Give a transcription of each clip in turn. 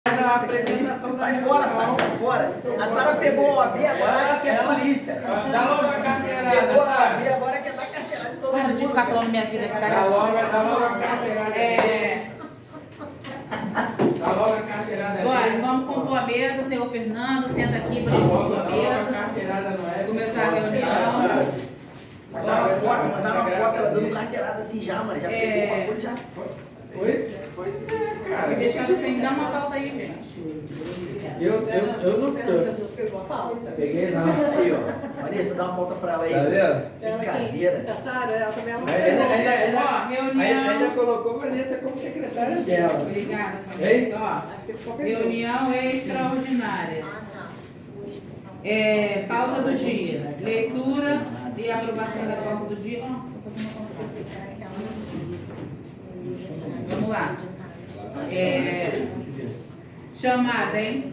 A apresentação Sai fora, sai fora. A Sara pegou o OAB, agora acha que é polícia. Dá logo a carteirada, Pegou a OAB, Sara. agora quer dar carteirada de todo Para de mundo. ficar falando minha vida que tá Dá logo gravando. a carteirada. Dá logo a carteirada. Agora, vamos compor a mesa, senhor Fernando, senta aqui pra Dá gente logo compor a a mesa. carteirada no S. Começar a reunião. Mandar uma foto, ela dando carteirada assim já, mano. Já pegou o bagulho já. Pois é, cara. Me deixaram sem dar uma pauta aí, gente. Eu não tô. Pegou a pauta. Peguei não. Aí, ó. Vanessa, dá uma pauta pra ela aí. Tá vendo? Brincadeira. A Sara, ela também ela Ó, Ainda reunião. colocou a Vanessa como secretária dela. Obrigada, Ei. família. Ó, Acho que esse ficou perdido. reunião extraordinária. Pauta do dia. Leitura e aprovação da pauta do dia. Vou fazer uma pauta. Vamos lá. Chamada, hein?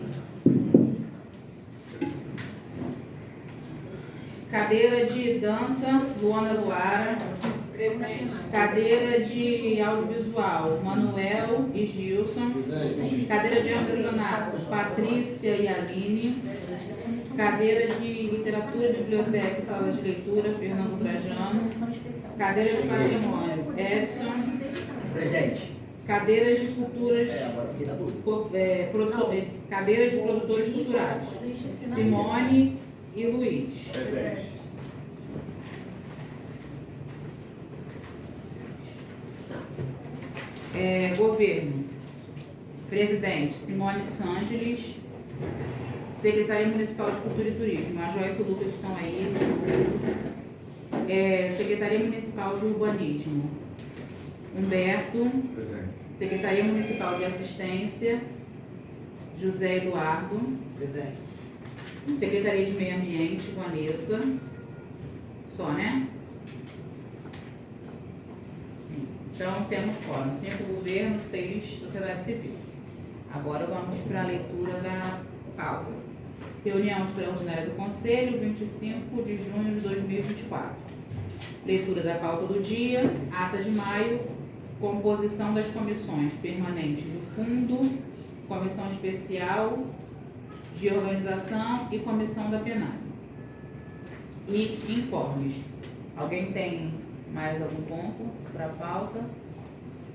Cadeira de dança, Luana Luara. Cadeira de audiovisual, Manuel e Gilson. Cadeira de artesanato, Patrícia e Aline. Cadeira de literatura, biblioteca e sala de leitura, Fernando Trajano. Cadeira de patrimônio, Edson. Presente. Cadeiras de culturas, Agora fiquei na dúvida. cadeiras de produtores culturais, Simone e Luiz. Presente. Governo. Presidente, Simone Sangeles. Secretaria Municipal de Cultura e Turismo, a Joyce e o Lucas estão aí. Secretaria Municipal de Urbanismo, Humberto. Secretaria Municipal de Assistência, José Eduardo. Presente. Secretaria de Meio Ambiente, Vanessa. Só, né? Sim. Então, temos quórum: 5 governos, 6 sociedade civil. Agora vamos para a leitura da pauta. Reunião extraordinária do Conselho, 25 de junho de 2024. Leitura da pauta do dia, ata de maio, composição das comissões permanentes do Fundo, Comissão Especial de Organização e Comissão da Plenária. E informes. Alguém tem mais algum ponto para a pauta?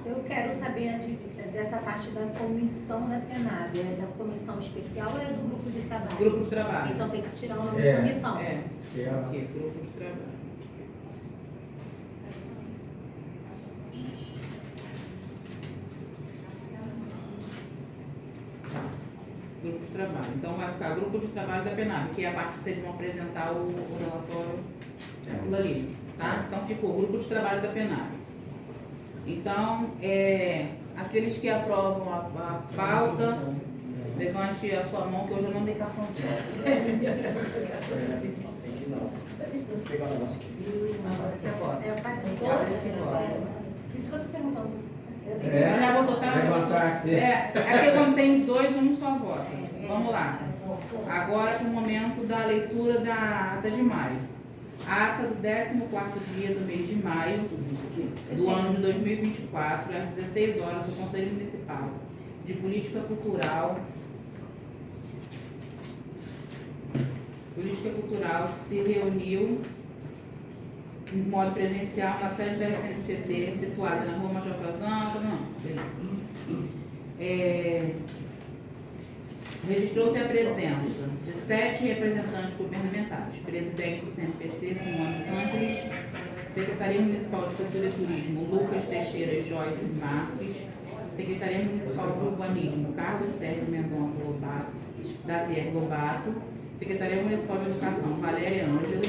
Eu quero saber dessa parte da comissão da plenária. É da comissão especial ou é do grupo de trabalho? Grupo de trabalho. Então tem que tirar o nome da comissão. Aqui, grupo de trabalho. Grupo de trabalho. Então vai ficar grupo de trabalho da Penab, que é a parte que vocês vão apresentar o relatório aquilo ali, tá? Então ficou grupo de trabalho da Penab. Então, aqueles que aprovam a pauta, levante a sua mão que hoje eu não dei cartãozinho. Pegar o negócio aqui. Não, esse é voto. É a parte Esse que vota. Isso que eu tô perguntando. Eu já votou, tá? Levantar assim. É porque quando tem os dois, um só vota. Vamos lá. Agora para o momento da leitura da ata de maio. Ata do 14º dia do mês de maio do ano de 2024, às 16 horas, o Conselho Municipal de Política Cultural se reuniu em modo presencial na sede da SNCT, situada na Rua Major Frazão. Registrou-se a presença de 7 representantes governamentais: presidente do CMPC, Simone Santos, Secretaria Municipal de Cultura e Turismo, Lucas Teixeira e Joyce Marques, Secretaria Municipal de Urbanismo, Carlos Sérgio Mendonça Lobato, Dacier Lobato, Secretaria Municipal de Educação, Valéria Ângelo,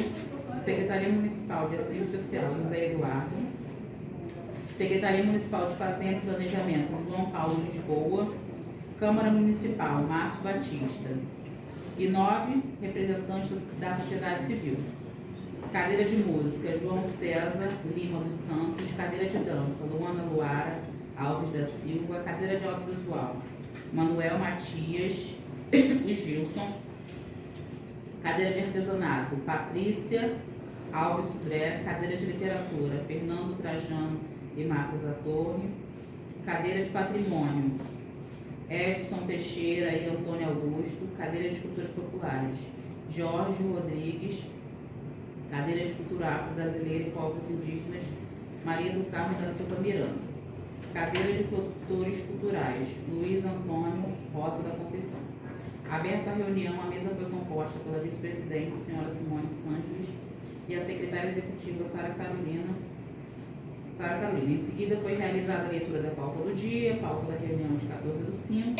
Secretaria Municipal de Assistência Social, José Eduardo, Secretaria Municipal de Fazenda e Planejamento, João Paulo Lisboa, Câmara Municipal, Márcio Batista, e 9 representantes da sociedade civil. Cadeira de música, João César Lima dos Santos. Cadeira de dança, Luana Luara Alves da Silva. Cadeira de audiovisual, Manuel Matias e Gilson. Cadeira de artesanato, Patrícia Alves Sudré. Cadeira de literatura, Fernando Trajano e Márcia Zatorre. Cadeira de patrimônio, Edson Teixeira e Antônio Augusto, cadeira de Esculturas Populares. Jorge Rodrigues, cadeira de Escultura Afro-Brasileira e Povos Indígenas. Maria do Carmo da Silva Miranda. Cadeira de Produtores Culturais. Luiz Antônio Rosa da Conceição. Aberta a reunião, a mesa foi composta pela vice-presidente, senhora Simone Sanches, e a secretária executiva, Sara Carolina. Em seguida, foi realizada a leitura da pauta do dia, pauta da reunião de 14/5,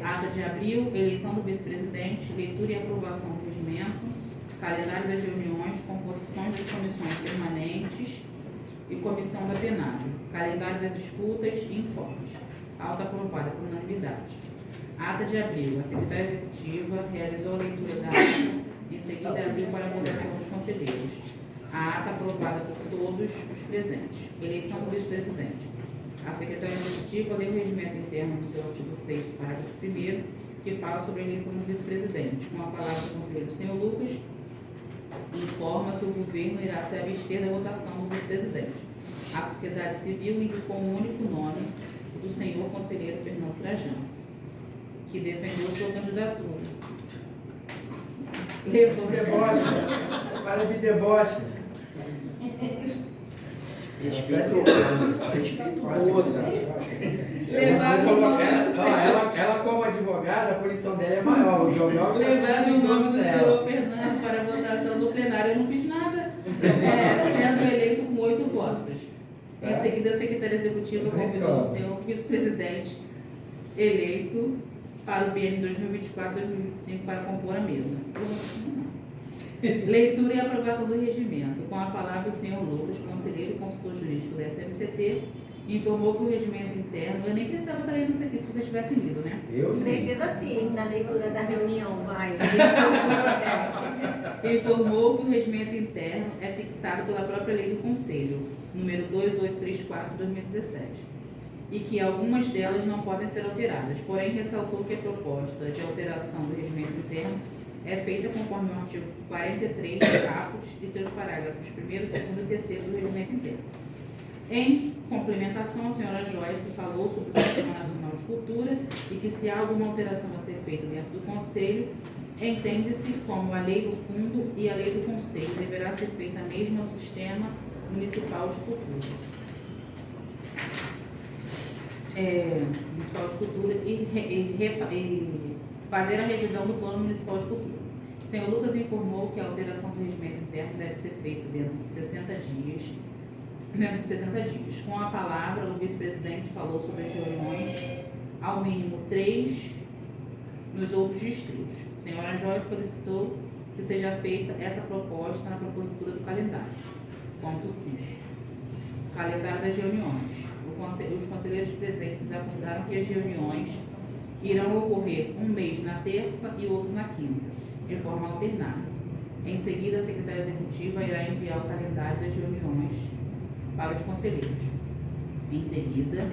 ata de abril, eleição do vice-presidente, leitura e aprovação do regimento, calendário das reuniões, composições das comissões permanentes e comissão da PENAB, calendário das escutas e informes. Pauta aprovada por unanimidade. Ata de abril, a secretária executiva realizou a leitura da ata, em seguida abriu para a votação dos conselheiros. A ata aprovada por todos os presentes. Eleição do vice-presidente. A secretária executiva leu o regimento interno no seu artigo 6º, parágrafo 1º, que fala sobre a eleição do vice-presidente. Com a palavra do conselheiro senhor Lucas, informa que o governo irá se abster da votação do vice-presidente. A sociedade civil indicou um único nome, do senhor conselheiro Fernando Trajano, que defendeu sua candidatura. Levou Deboche. Para de deboche. Respeituoso. Ela como advogada, a punição dela é maior. Levando o nome do senhor Fernando para a votação do plenário, eu não fiz nada, sendo eleito com 8 votos. Em seguida, a secretária executiva convidou o senhor vice-presidente eleito para o biênio 2024-2025 para compor a mesa. Leitura e aprovação do regimento. Com a palavra, o senhor Lucas, conselheiro e consultor jurídico da SMCT, informou que o regimento interno, eu nem precisava estar lendo isso aqui se vocês tivessem lido, né? Precisa sim, na leitura da reunião, vai. Informou que o regimento interno é fixado pela própria lei do Conselho, número 2834/2017, e que algumas delas não podem ser alteradas, porém ressaltou que a proposta de alteração do regimento interno é feita conforme o artigo 43 do caput e seus parágrafos 1º, 2º e 3º do regimento interno. Em complementação, a senhora Joyce falou sobre o Sistema Nacional de Cultura e que se há alguma alteração a ser feita dentro do Conselho, entende-se como a lei do fundo e a lei do Conselho deverá ser feita a mesma do Sistema Municipal de Cultura. Municipal de Cultura e fazer a revisão do Plano Municipal de Cultura. O senhor Lucas informou que a alteração do regimento interno deve ser feita dentro de 60 dias. Com a palavra, o vice-presidente falou sobre as reuniões, ao mínimo 3 nos outros distritos. A senhora Joyce solicitou que seja feita essa proposta na propositura do calendário. Ponto 5. Calendário das reuniões. Os conselheiros presentes acordaram que as reuniões irão ocorrer um mês na terça e outro na quinta, de forma alternada. Em seguida, a secretária executiva irá enviar o calendário das reuniões para os conselheiros. Em seguida,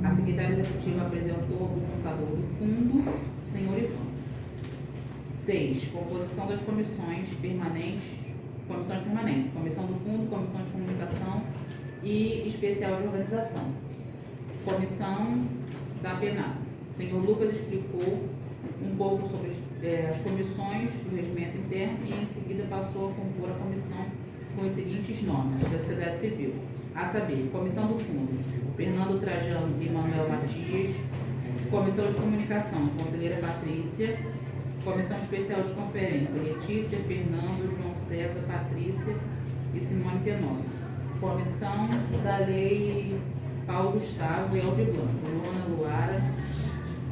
a secretária executiva apresentou o contador do fundo, o senhor Ivan. 6. Composição das comissões permanentes, comissão do fundo, comissão de comunicação e especial de organização. Comissão da PENAB. O senhor Lucas explicou um pouco sobre as comissões do regimento interno e em seguida passou a compor a comissão com os seguintes nomes da sociedade civil, a saber, Comissão do Fundo, Fernando Trajano e Manuel Matias, Comissão de Comunicação, Conselheira Patrícia, Comissão Especial de Conferência, Letícia, Fernando, João César, Patrícia e Simone Tenório, Comissão da Lei Paulo Gustavo e Aldir Blanco, Luana Luara,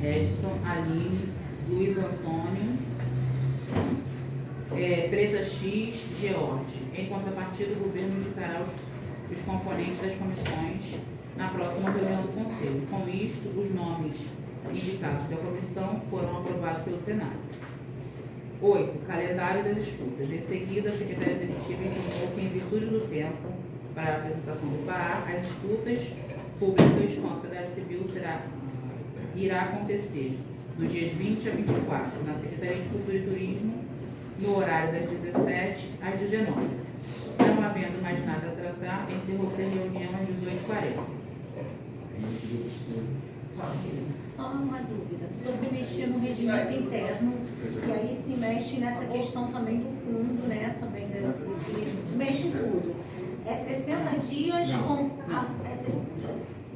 Edson, Aline, Luiz Antônio, Preta X, George. Em contrapartida, o governo indicará os componentes das comissões na próxima reunião do Conselho. Com isto, os nomes indicados da comissão foram aprovados pelo plenário. 8. Calendário das escutas. Em seguida, a secretária executiva informou que, em virtude do tempo para a apresentação do PAA, as escutas públicas com a sociedade civil irá acontecer dos dias 20 a 24, na Secretaria de Cultura e Turismo, no horário das 17 às 19. Não havendo mais nada a tratar, encerrou-se a reunião às 18h40. Só uma dúvida, sobre mexer no regimento interno, e aí se mexe nessa questão também do fundo, né, também mexe em tudo. É 60 dias Não. com...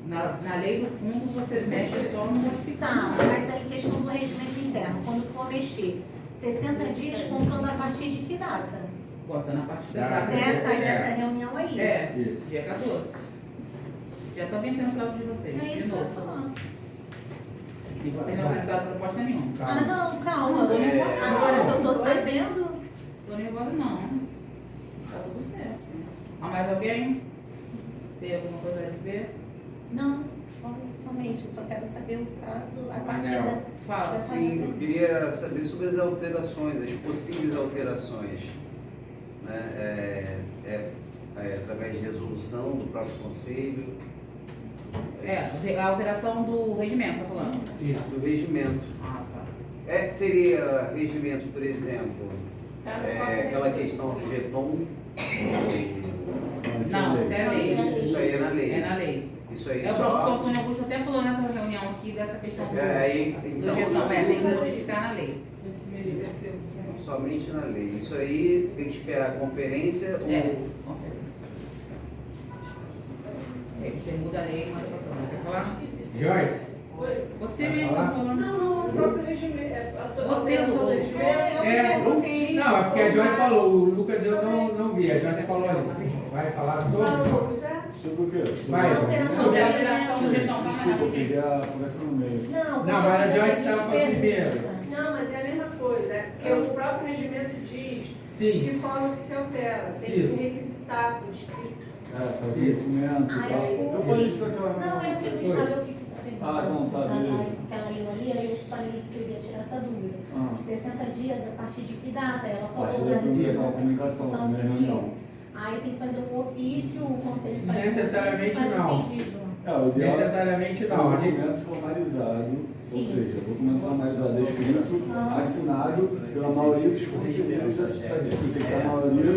Na lei do fundo você mexe só no modificado. Tá, mas aí questão do regimento interno, quando for mexer, 60 dias contando a partir de que data? Botando a partir da Data. data. Dessa reunião aí? É, Isso. dia 14. Já está vencendo o prazo de vocês. É de isso que eu novo. tô falando. E vocês não apresentaram proposta nenhuma. Ah, não, calma. Não, eu não posso não. Agora que eu tô sabendo... Tô nervosa não. Tá tudo certo. Há mais alguém? Tem alguma coisa a dizer? Não, somente, eu só quero saber o prazo, a partir Manel, da... Fala. dessa Sim, eu queria saber sobre as alterações, as possíveis alterações, né? Através de resolução do próprio conselho. A alteração do regimento, você tá falando? Isso. Do regimento. Ah, tá. Que seria regimento, por exemplo, aquela questão do jeton. Não, isso é lei. Isso aí é na lei. É na lei. Isso aí É, o só. professor Antônio Augusto até falou nessa reunião aqui dessa questão do, Aí, do então, jetão. Tem que modificar na lei. somente na lei. Isso aí tem que esperar a conferência ou. Conferência. Aí você muda a lei e manda pra prova. Quer falar? Joyce, Você Vai mesmo falar? tá falando. Não, o próprio regimento. Você, alteração do Lu. regimento. não, é porque a Joyce falou, o Lucas eu não vi, a Joyce falou ali. Vai falar sobre? Falou, Zé? Sobre o quê? Sobre Vai, a- Joyce. Sobre a alteração do jetão. Desculpa, eu peguei a conversa no meio. Não, Não, mas a Joyce estava falando primeiro. Não, mas é a mesma coisa. É porque o próprio regimento diz de Sim, que forma que se altera. Tem que Sim. ser requisitado, escrito. Fazer documento e tal. Eu falei isso naquela Não, é porque eu Foi. quis saber o que tá Ah, não, tá, beleza. que ela leu ali, aí eu falei que eu ia tirar essa dúvida. Ah. 60 dias, a partir de que data? Ela A falou... partir da primeira comunicação, da primeira reunião. Aí tem que fazer um ofício, o conselho faz Necessariamente faz um não. pedido. O ideal necessariamente é não. um A gente- documento formalizado, ou Sim. seja, documento formalizado é escrito, assinado pela maioria dos conselheiros da sociedade civil. Tem que ter a maioria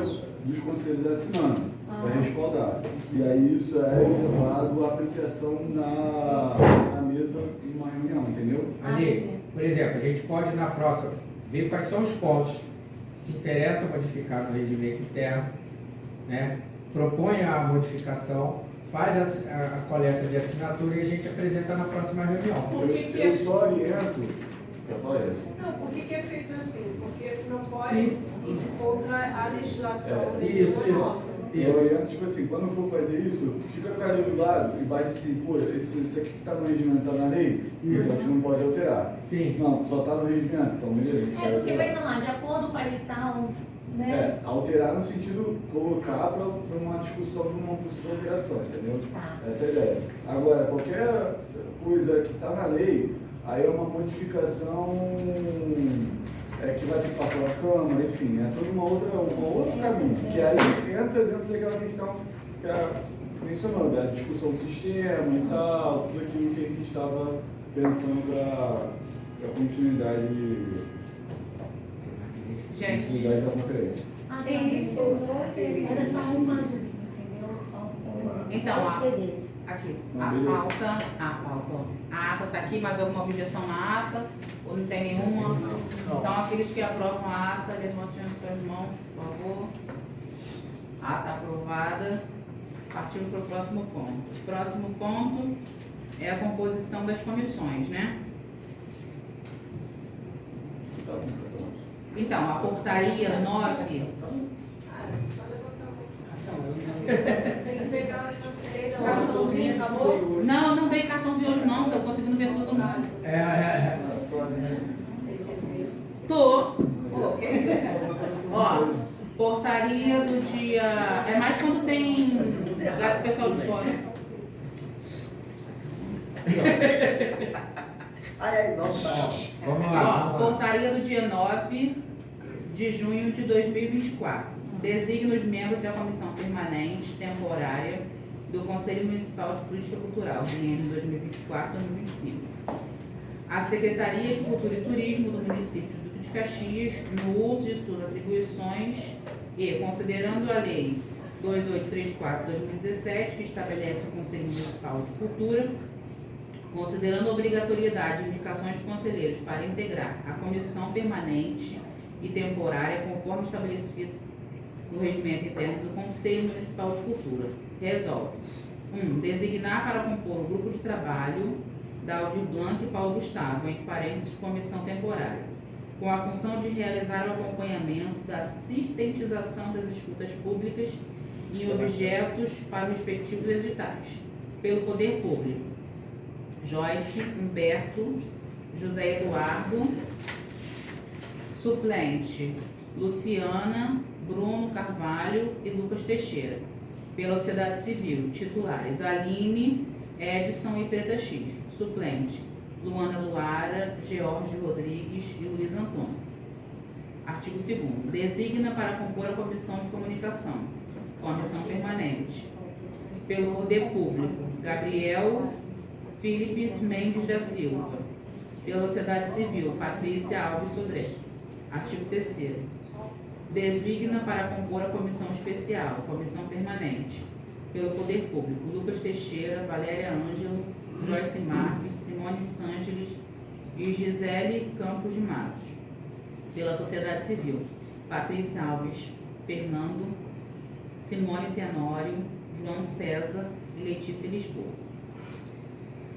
dos conselheiros assinando, para respaldar. E aí isso é levado à apreciação na mesa em uma reunião, entendeu? Ali, por exemplo, a gente pode na próxima ver quais são os pontos que se interessa modificar no regimento interno, né? Propõe a modificação, faz a coleta de assinatura e a gente apresenta na próxima reunião. Por que Eu só oriento. Já falei isso. Não, por que é feito assim? Porque não pode Sim. ir de contra a legislação. Isso. Eu oriento, tipo assim, quando for fazer isso, fica com a lei do lado e bate assim, pô, isso aqui que tá no regimento tá na lei, Isso. então a gente não pode alterar. Sim. Não, só tá no regimento, então beleza, a gente vai É porque vai alterar. estar lá, de acordo com a lei tal, né? Alterar no sentido colocar para uma discussão de uma possível alteração, entendeu? Tá. Essa é a ideia. Agora, qualquer coisa que está na lei, aí é uma modificação que vai ter que passar na Câmara, enfim, é todo um outro caminho, que aí entra dentro daquela questão que a mencionou, da discussão do sistema e tal, tudo aquilo que a gente estava pensando para a continuidade da conferência. Ah, tá. Era só uma dúvida, entendeu? Só um Então, proceder. aqui, Não, a beleza. pauta, a ata está aqui, mais alguma objeção na ata? Ou não tem nenhuma? Então, aqueles que aprovam a ata, levantem as suas mãos, por favor. A ata aprovada. Partimos para o próximo ponto. O próximo ponto é a composição das comissões, né? Então, a portaria 9... Tem que pegar na conferência, o cartãozinho, acabou? Não, não dei cartãozinho hoje não, tô conseguindo ver todo mundo. Tô. Pô, que isso? Ó, portaria do dia... É mais quando tem gato pessoal de fora. Ai, vamos lá. Vamos Ó, lá. portaria do dia 9 de junho de 2024. Designa os membros da Comissão Permanente Temporária do Conselho Municipal de Política Cultural, biênio 2024-2025. A Secretaria de Cultura e Turismo do município de Duque de Caxias, no uso de suas atribuições e, considerando a Lei 2834/2017, que estabelece o Conselho Municipal de Cultura, considerando a obrigatoriedade de indicações de conselheiros para integrar a comissão permanente e temporária conforme estabelecido no regimento interno do Conselho Municipal de Cultura, resolve: 1. Designar para compor o grupo de trabalho da Aldir Blanc e Paulo Gustavo, entre parênteses, comissão temporária, com a função de realizar o acompanhamento da sistematização das escutas públicas em objetos para os respectivos editais, pelo Poder Público: Joyce, Humberto, José Eduardo, suplente, Luciana, Bruno Carvalho e Lucas Teixeira. Pela sociedade civil, titulares: Aline, Edson e Preta X. Suplente: Luana Luara, George Rodrigues e Luiz Antônio. Artigo 2º. Designa para compor a comissão de comunicação, comissão permanente, pelo Poder Público: Gabriel Philips Mendes da Silva. Pela sociedade civil: Patrícia Alves Sodré. Artigo 3º. Designa para compor a comissão especial, comissão permanente, pelo Poder Público: Lucas Teixeira, Valéria Ângelo, Joyce Marques, Simone Sângeles e Gisele Campos de Matos. Pela sociedade civil: Patrícia Alves Fernando, Simone Tenório, João César e Letícia Lisboa.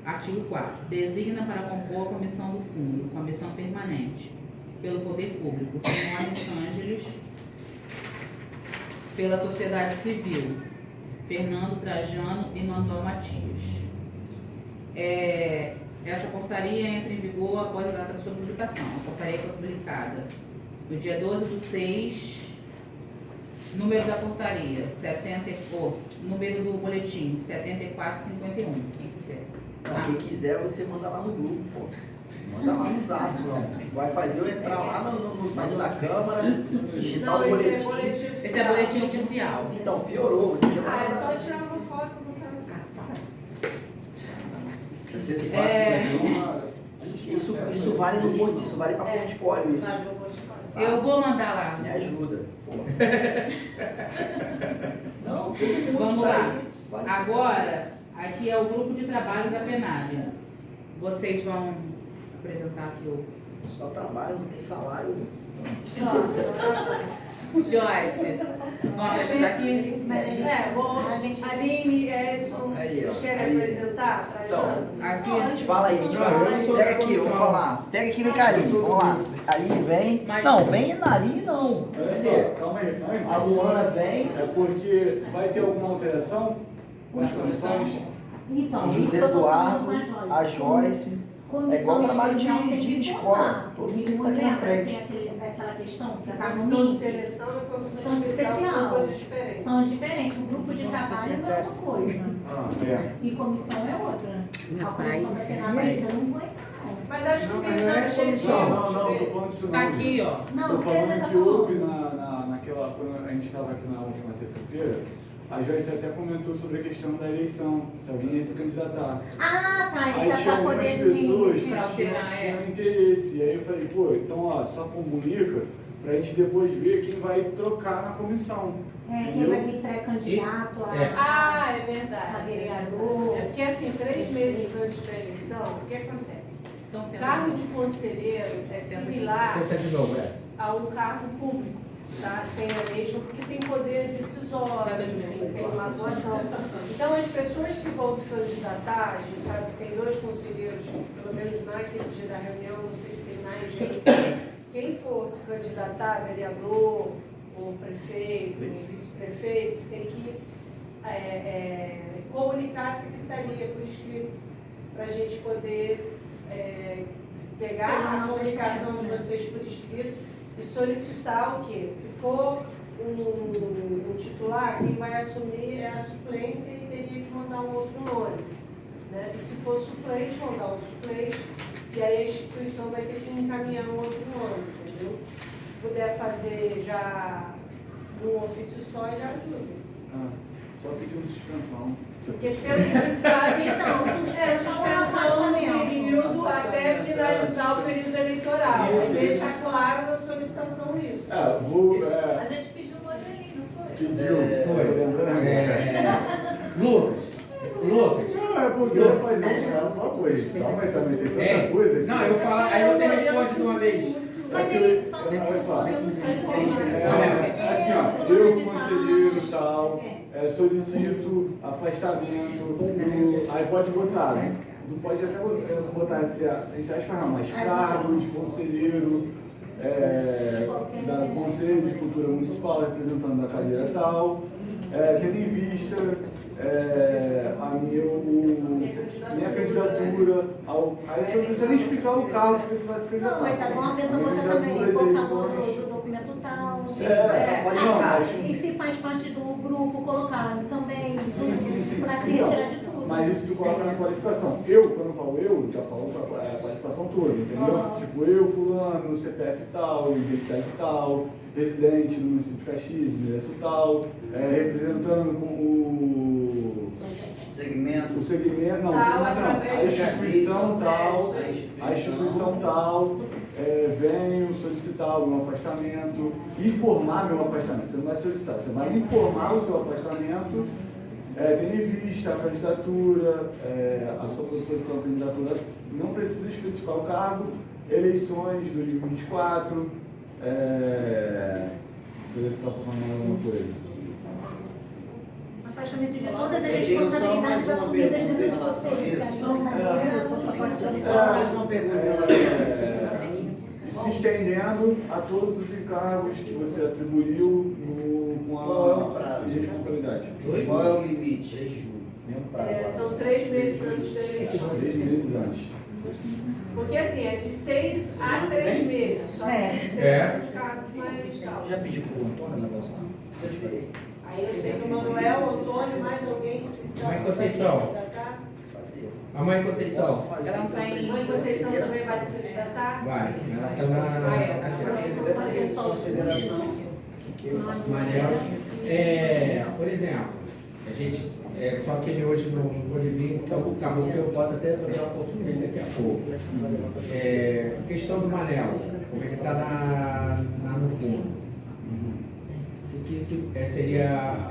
Artigo 4º. Designa para compor a comissão do fundo, comissão permanente, pelo Poder Público: Simone Sângeles. Pela sociedade civil: Fernando Trajano e Manuel Matias. Essa portaria entra em vigor após a data de sua publicação. A portaria foi publicada no dia 12/6. Número da portaria, número do boletim, 7451. Quem quiser. Não, quem quiser, você manda lá no grupo, pô. Manda lá no zap, não. Vai fazer eu entrar lá no site da Câmara, digitar o Não, esse é boletim. boletim oficial. Esse é boletim oficial. Então, piorou. Porque Ah, é só tirar uma foto e botar no Isso vale no ponto, isso vale para portfólio isso. Eu vou mandar lá. Me ajuda. Não, todo mundo Vamos tá lá. aí. Vai. Agora, aqui é o grupo de trabalho da PENAB. Vocês vão apresentar aqui o Só trabalho, não tem salário. Joyce. Vamos apresentar aqui? Aline, Edson, Aí, ó. vocês querem Aí. apresentar? Então, Aqui. fala aí, pega aqui, eu vou falar. Pega aqui, vem cá, Aline. Vamos lá. Aline vem. Mas- Não, vem na Aline não. Olha Quer só, dizer, calma aí. Antes, a Luana vem. É porque vai ter alguma alteração com as Na comissão? comissões? Então, José isso eu tô Eduardo, falando com a Joyce. É igual trabalho de escola. Todo mundo tá aqui na frente. Tem aquela questão que A está no comissão de MIT. seleção e a comissão Comissão especial são especial. coisas diferentes. São diferentes. O grupo de trabalho não é uma coisa. É. E comissão é outra. A Rapaz, comissão vai ter nada a ver, eu não vou entrar, não. Mas acho que Não, tem mas os não é objetivos. comissão. Não, tô falando disso não. Tá aqui, ó. Não, Tô o que você falando tá que houve falando? naquela, quando a gente estava aqui na última terça-feira, a Joyce até comentou sobre a questão da eleição, se alguém ia se candidatar. Ah, tá. Aí Ele tá tinha pra algumas poder pessoas sim. que Pra tinham alterar, tinham interesse. Aí eu falei, pô, então ó, só comunica pra gente depois ver quem vai trocar na comissão. Quem vai vir pré-candidato Ah, é a verdade. vereador. É porque assim, 3 meses antes da eleição, o que acontece? Então, O senta cargo aqui. de conselheiro é similar Senta de novo, é. a um cargo público, tá? Tem a mesma, porque tem poder decisório, tem uma atuação. Então, as pessoas que vão se candidatar, a gente sabe que tem 2 conselheiros, pelo menos naquele dia da reunião, não sei se tem mais gente. Quem for se candidatar, vereador, ou prefeito, ou vice-prefeito, tem que comunicar a secretaria por escrito, para a gente poder pegar a comunicação de vocês por escrito e solicitar o quê? Se for um titular, quem vai assumir é a suplência e teria que mandar um outro nome. Né? E se for suplente, mandar um suplente, e aí a instituição vai ter que encaminhar um outro nome, entendeu? Se puder fazer já num ofício só, já ajuda. Só pedindo suspensão. Porque pelo que a gente sabe, Então, é suspensão no período até finalizar o período eleitoral. Deixa claro na solicitação isso. A gente pediu o ali, não foi? Pediu. Foi. Lembrando. Lucas, Não, é porque eu ia fazer uma coisa. Calma aí, também tem tanta coisa. Não, eu falo, aí você responde de uma vez. Mas ele Olha só. eu não sei Assim, ó, eu, conselheiro e tal, solicito afastamento, aí pode botar, né? Não pode até botar entre aspas, não, mas cargo de conselheiro, da Conselho de Cultura Municipal, representando da cadeira tal, tendo em vista minha candidatura aí você não precisa nem explicar o cargo que você vai se candidatar. Não, mas agora a pessoa bota também portador do documento tal. Pode colocar. E se faz parte do grupo, colocar também, Sim. para se retirar de tudo. Mas isso tu coloca na qualificação. Eu, quando eu falo eu, já falo a qualificação toda, entendeu? Tipo, eu, fulano, CPF tal, identidade tal, residente no município de Caxias, endereço tal, representando com o Segmento. segmento, não, Tal, segmento não, através a do instituição tal, a a instituição tal, venho solicitar algum afastamento, informar meu afastamento. Você não vai solicitar, você vai informar o seu afastamento, tendo em vista a candidatura, a sua proposição de candidatura, não precisa especificar o cargo, eleições 2024, deixa eu estar falando alguma coisa. Afastamento de todas as Eu tenho só responsabilidades mais uma assumidas pergunta dentro em do relação a conselho. isso. Só mais uma pergunta em relação a isso. Se estendendo a todos os encargos que você atribuiu com Qual é o a prazo? responsabilidade. Qual é o limite? São 3 meses antes da eleição. 6 meses antes. Porque assim, é de 6 a 3 meses. Só que 6 são os cargos mais tal. Já pedi pro Antônio negócio? Aí eu sei que o Manuel, o Antônio, mais alguém, Conceição. Mãe Conceição. Fazer. A mãe Conceição. Ela não tá A em. mãe Conceição também vai se candidatar? Vai, ela está na Federação. Manel. Por exemplo, a gente só que ele hoje no Bolivinho, então acabou que eu posso até fazer uma força dele daqui a pouco. Questão do Manel, como ele está no fundo. O que isso seria.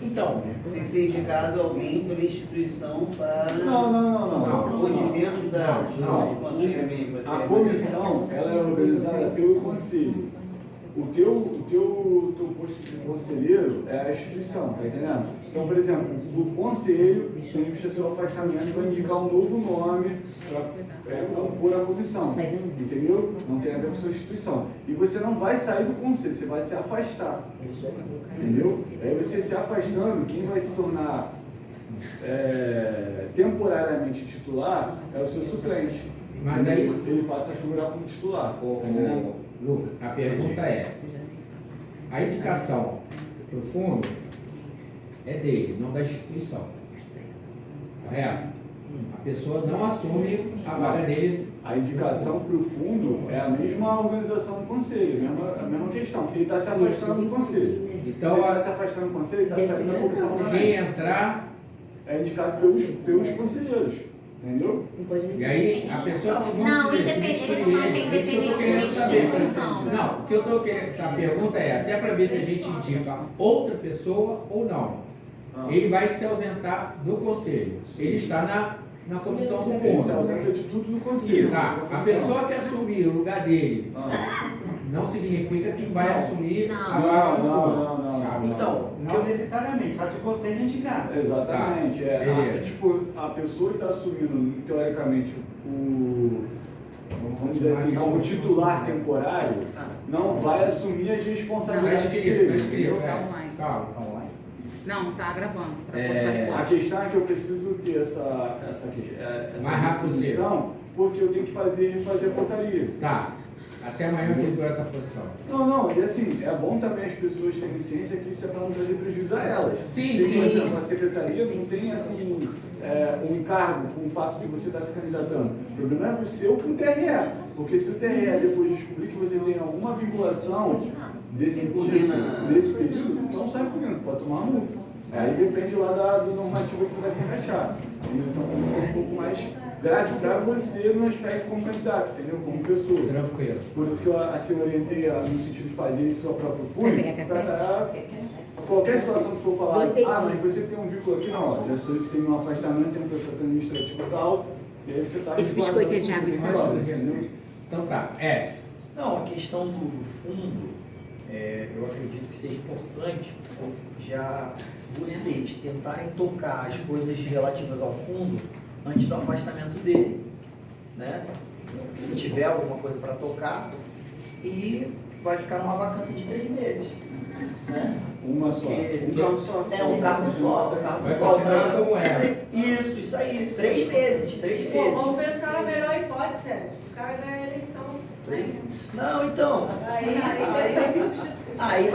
Então, Tem que ser indicado alguém pela instituição para. Não. Ou de dentro do conselho mesmo. A comissão, ela é organizada pelo conselho. O teu posto de conselheiro é a instituição, tá entendendo? Então, por exemplo, o conselho tem que ter seu afastamento para indicar um novo nome para compor a comissão, entendeu? Não tem a ver com a sua instituição. E você não vai sair do conselho, você vai se afastar, entendeu? Aí você se afastando, quem vai se tornar temporariamente titular é o seu suplente. Mas aí, ele passa a figurar como titular. Lucas, a pergunta é: a indicação para o fundo é dele, não da instituição. Correto? A pessoa não assume a vaga dele. A indicação para o fundo é a mesma organização do conselho, a mesma questão. Ele está se afastando do conselho. Então, se ele está se afastando do conselho, ele está saindo da comissão quem também. entrar, É indicado pelos conselheiros. Entendeu? e aí a pessoa que Não, vamos independente, substituir ele ele. não tem Isso que eu estou querendo independente saber. de instituição. Não, o que eu estou querendo. A pergunta é até para ver se a gente indica outra pessoa ou não. Ele vai se ausentar do conselho. Ele está na comissão do Ele se fundo. ausenta de tudo do conselho. Tá, a pessoa que assumir o lugar dele não significa que vai assumir a vaga do fundo. Não. Então, Não necessariamente, só se o conselho indicar. Exatamente. Tá, beleza. Tipo, a pessoa que está assumindo, teoricamente, vamos dizer assim, como titular temporário, não vai assumir as Está responsabilidades escrito, está dele. escrito. Tá online. Calma. Não, tá gravando. Pra É, postar A depois. questão é que eu preciso ter essa Mais rápido definição, porque eu tenho que fazer a portaria. Tá. Até amanhã eu dou essa posição. Não, e assim, é bom também as pessoas terem ciência que isso é para não trazer prejuízo a elas. Sim, Se, sim. por exemplo, a secretaria não tem assim, um encargo com o fato de você estar se candidatando. O problema é o seu com o TRE. Porque se o TRE depois descobrir que você tem alguma vinculação desse período, não sai punindo, pode tomar uma multa. Aí depende lá do normativo que você vai se encaixar. Então, por isso que é um pouco mais grave para você no aspecto como candidato, entendeu? Como pessoa. Tranquilo. Por isso que eu assim, orientei no sentido de fazer isso só para o Vai pegar público, café? para qualquer situação que for falar, Dois dedinhos. mas você tem um vínculo aqui, não, ó, já tem um afastamento, tem um processo administrativo e tal, e aí você está... Esse biscoito é de água e sal? Então tá, Edson. Não, a questão do fundo, eu acredito que seja importante já vocês tentarem tocar as coisas relativas ao fundo antes do afastamento dele, né? Se tiver alguma coisa para tocar, e vai ficar numa vacância de 3 meses, né? Uma só. Um cargo só. É um cargo só, um cargo Vai só. continuar como era. Isso aí, 3 meses, 3 Pô, meses. vamos pensar na melhor hipótese, Sérgio. O cara ganha a eleição. Né? Não, então, Aí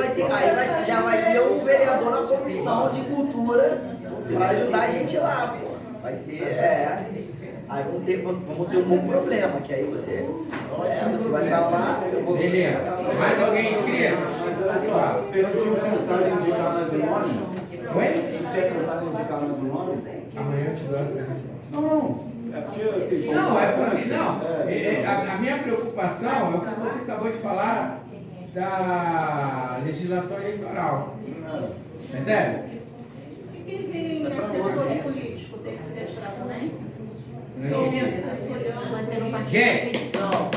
já vai ter um vereador na comissão de cultura para ajudar a gente lá, pô. Vai ser, aí vamos ter um bom problema, que aí você vai estar lá, eu vou... Beleza. Mais alguém inscrito? Mas olha só, você não tinha pensado em indicar mais um nome? Oi? Você tinha pensado em indicar mais um nome? Amanhã eu te dou essa resposta. Não. É porque assim... Não, é porque não. É. A minha preocupação é o que você acabou de falar da legislação eleitoral. Percebe? E quem vem assessor político tem que se retirar também? Não entendi. Você não vai... Gente, Não.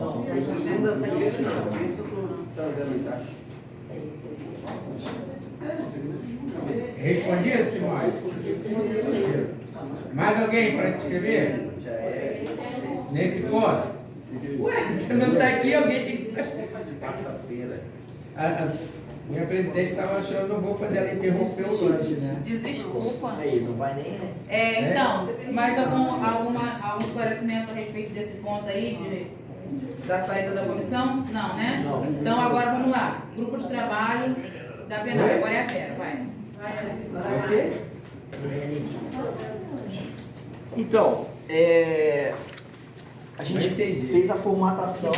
São coisas... Segunda-feira, isso eu estou trazendo cá. respondido, Simone? Mais alguém para se inscrever? Já é Nesse ponto? Ué, você não está aqui, alguém tem que... quarta-feira. Minha presidente estava achando que eu vou fazer ela interromper o lanche, né? Desculpa. Aí, não vai nem... Então, mais algum esclarecimento a respeito desse ponto aí, da saída da comissão? Não, né? Não. Então agora vamos lá. Grupo de trabalho da Penal. Agora é a Vera, vai. É o quê? Então, a gente Não entendi. fez a formatação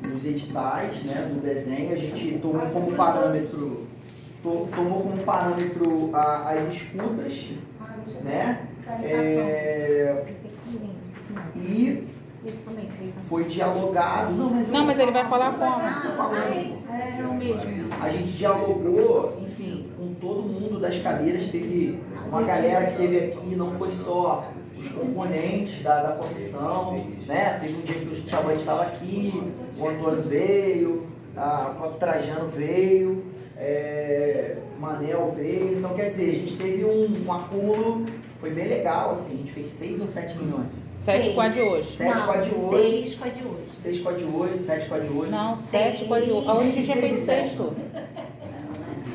nos editais, né, no desenho, a gente tomou como parâmetro, as escutas, né, e foi dialogado, Não, mas ele vai falar como? É o mesmo. a gente dialogou, enfim, com todo mundo das cadeiras, teve uma galera que teve aqui, não foi só os componentes da comissão, né? Teve um dia que o Tchabante estava aqui, o Antônio veio, o Trajano veio, o Manel veio, então quer dizer, a gente teve um acúmulo, foi bem legal, assim, a gente fez 6 ou 7 milhões. 7 com a de hoje. 7 com a de hoje. 6 com a de hoje. 6 com a de hoje, 7 com a de hoje. Não, 7 com a de hoje. A única que tinha feito 6 tudo.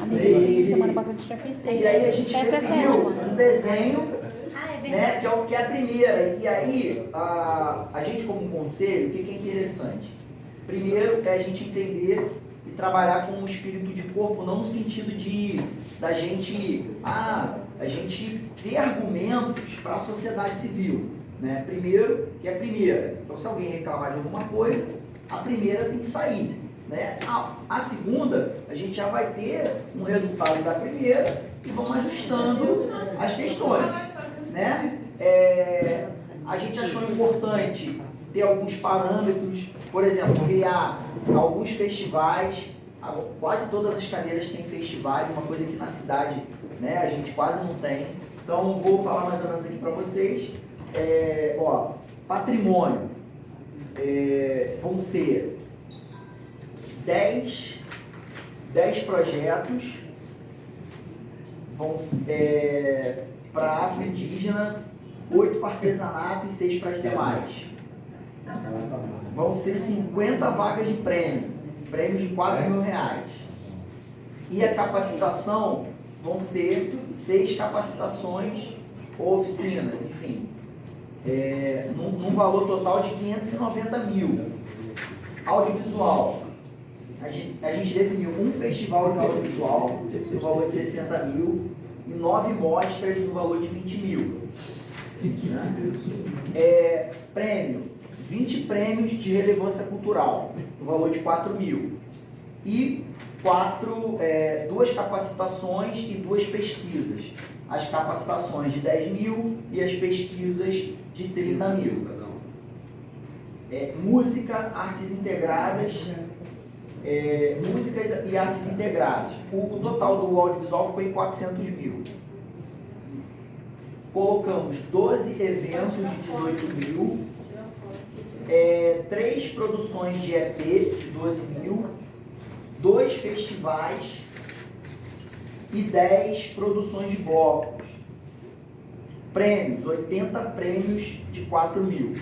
Amiga, Seis. semana passada a gente tinha feito 6. E aí a gente Essa é definiu 7, um desenho, Ah, é né, verdade. que é a primeira. E aí, a gente como conselho, o que é interessante? Primeiro é a gente entender e trabalhar com um espírito de corpo, não no sentido da gente, a gente ter argumentos para a sociedade civil, né? Primeiro, que é a primeira. Então, se alguém reclamar de alguma coisa, a primeira tem que sair, né? A segunda, a gente já vai ter um resultado da primeira e vamos ajustando as questões, né? A gente achou importante ter alguns parâmetros, por exemplo, criar alguns festivais. Quase todas as cadeiras têm festivais, uma coisa que na cidade, né, a gente quase não tem. Então, vou falar mais ou menos aqui para vocês. Patrimônio. Vão ser 10 projetos para afro-indígena, 8 para artesanato e 6 para as demais. Vão ser 50 vagas de prêmio de R$4.000. E a capacitação vão ser 6 capacitações ou oficinas, enfim, num valor total de 590 mil. Audiovisual. A gente definiu um festival de audiovisual no valor de 60 mil e 9 mostras no valor de 20 mil. Prêmio. 20 prêmios de relevância cultural, no valor de 4 mil. E 2 capacitações e 2 pesquisas. As capacitações de 10 mil e as pesquisas de 30 mil. Música, artes integradas, músicas e artes integradas. O total do audiovisual ficou em 400 mil. Colocamos 12 eventos de 18 mil, 3 produções de EP de 12 mil, 2 festivais e 10 produções de blocos. Prêmios, 80 prêmios de 4 mil.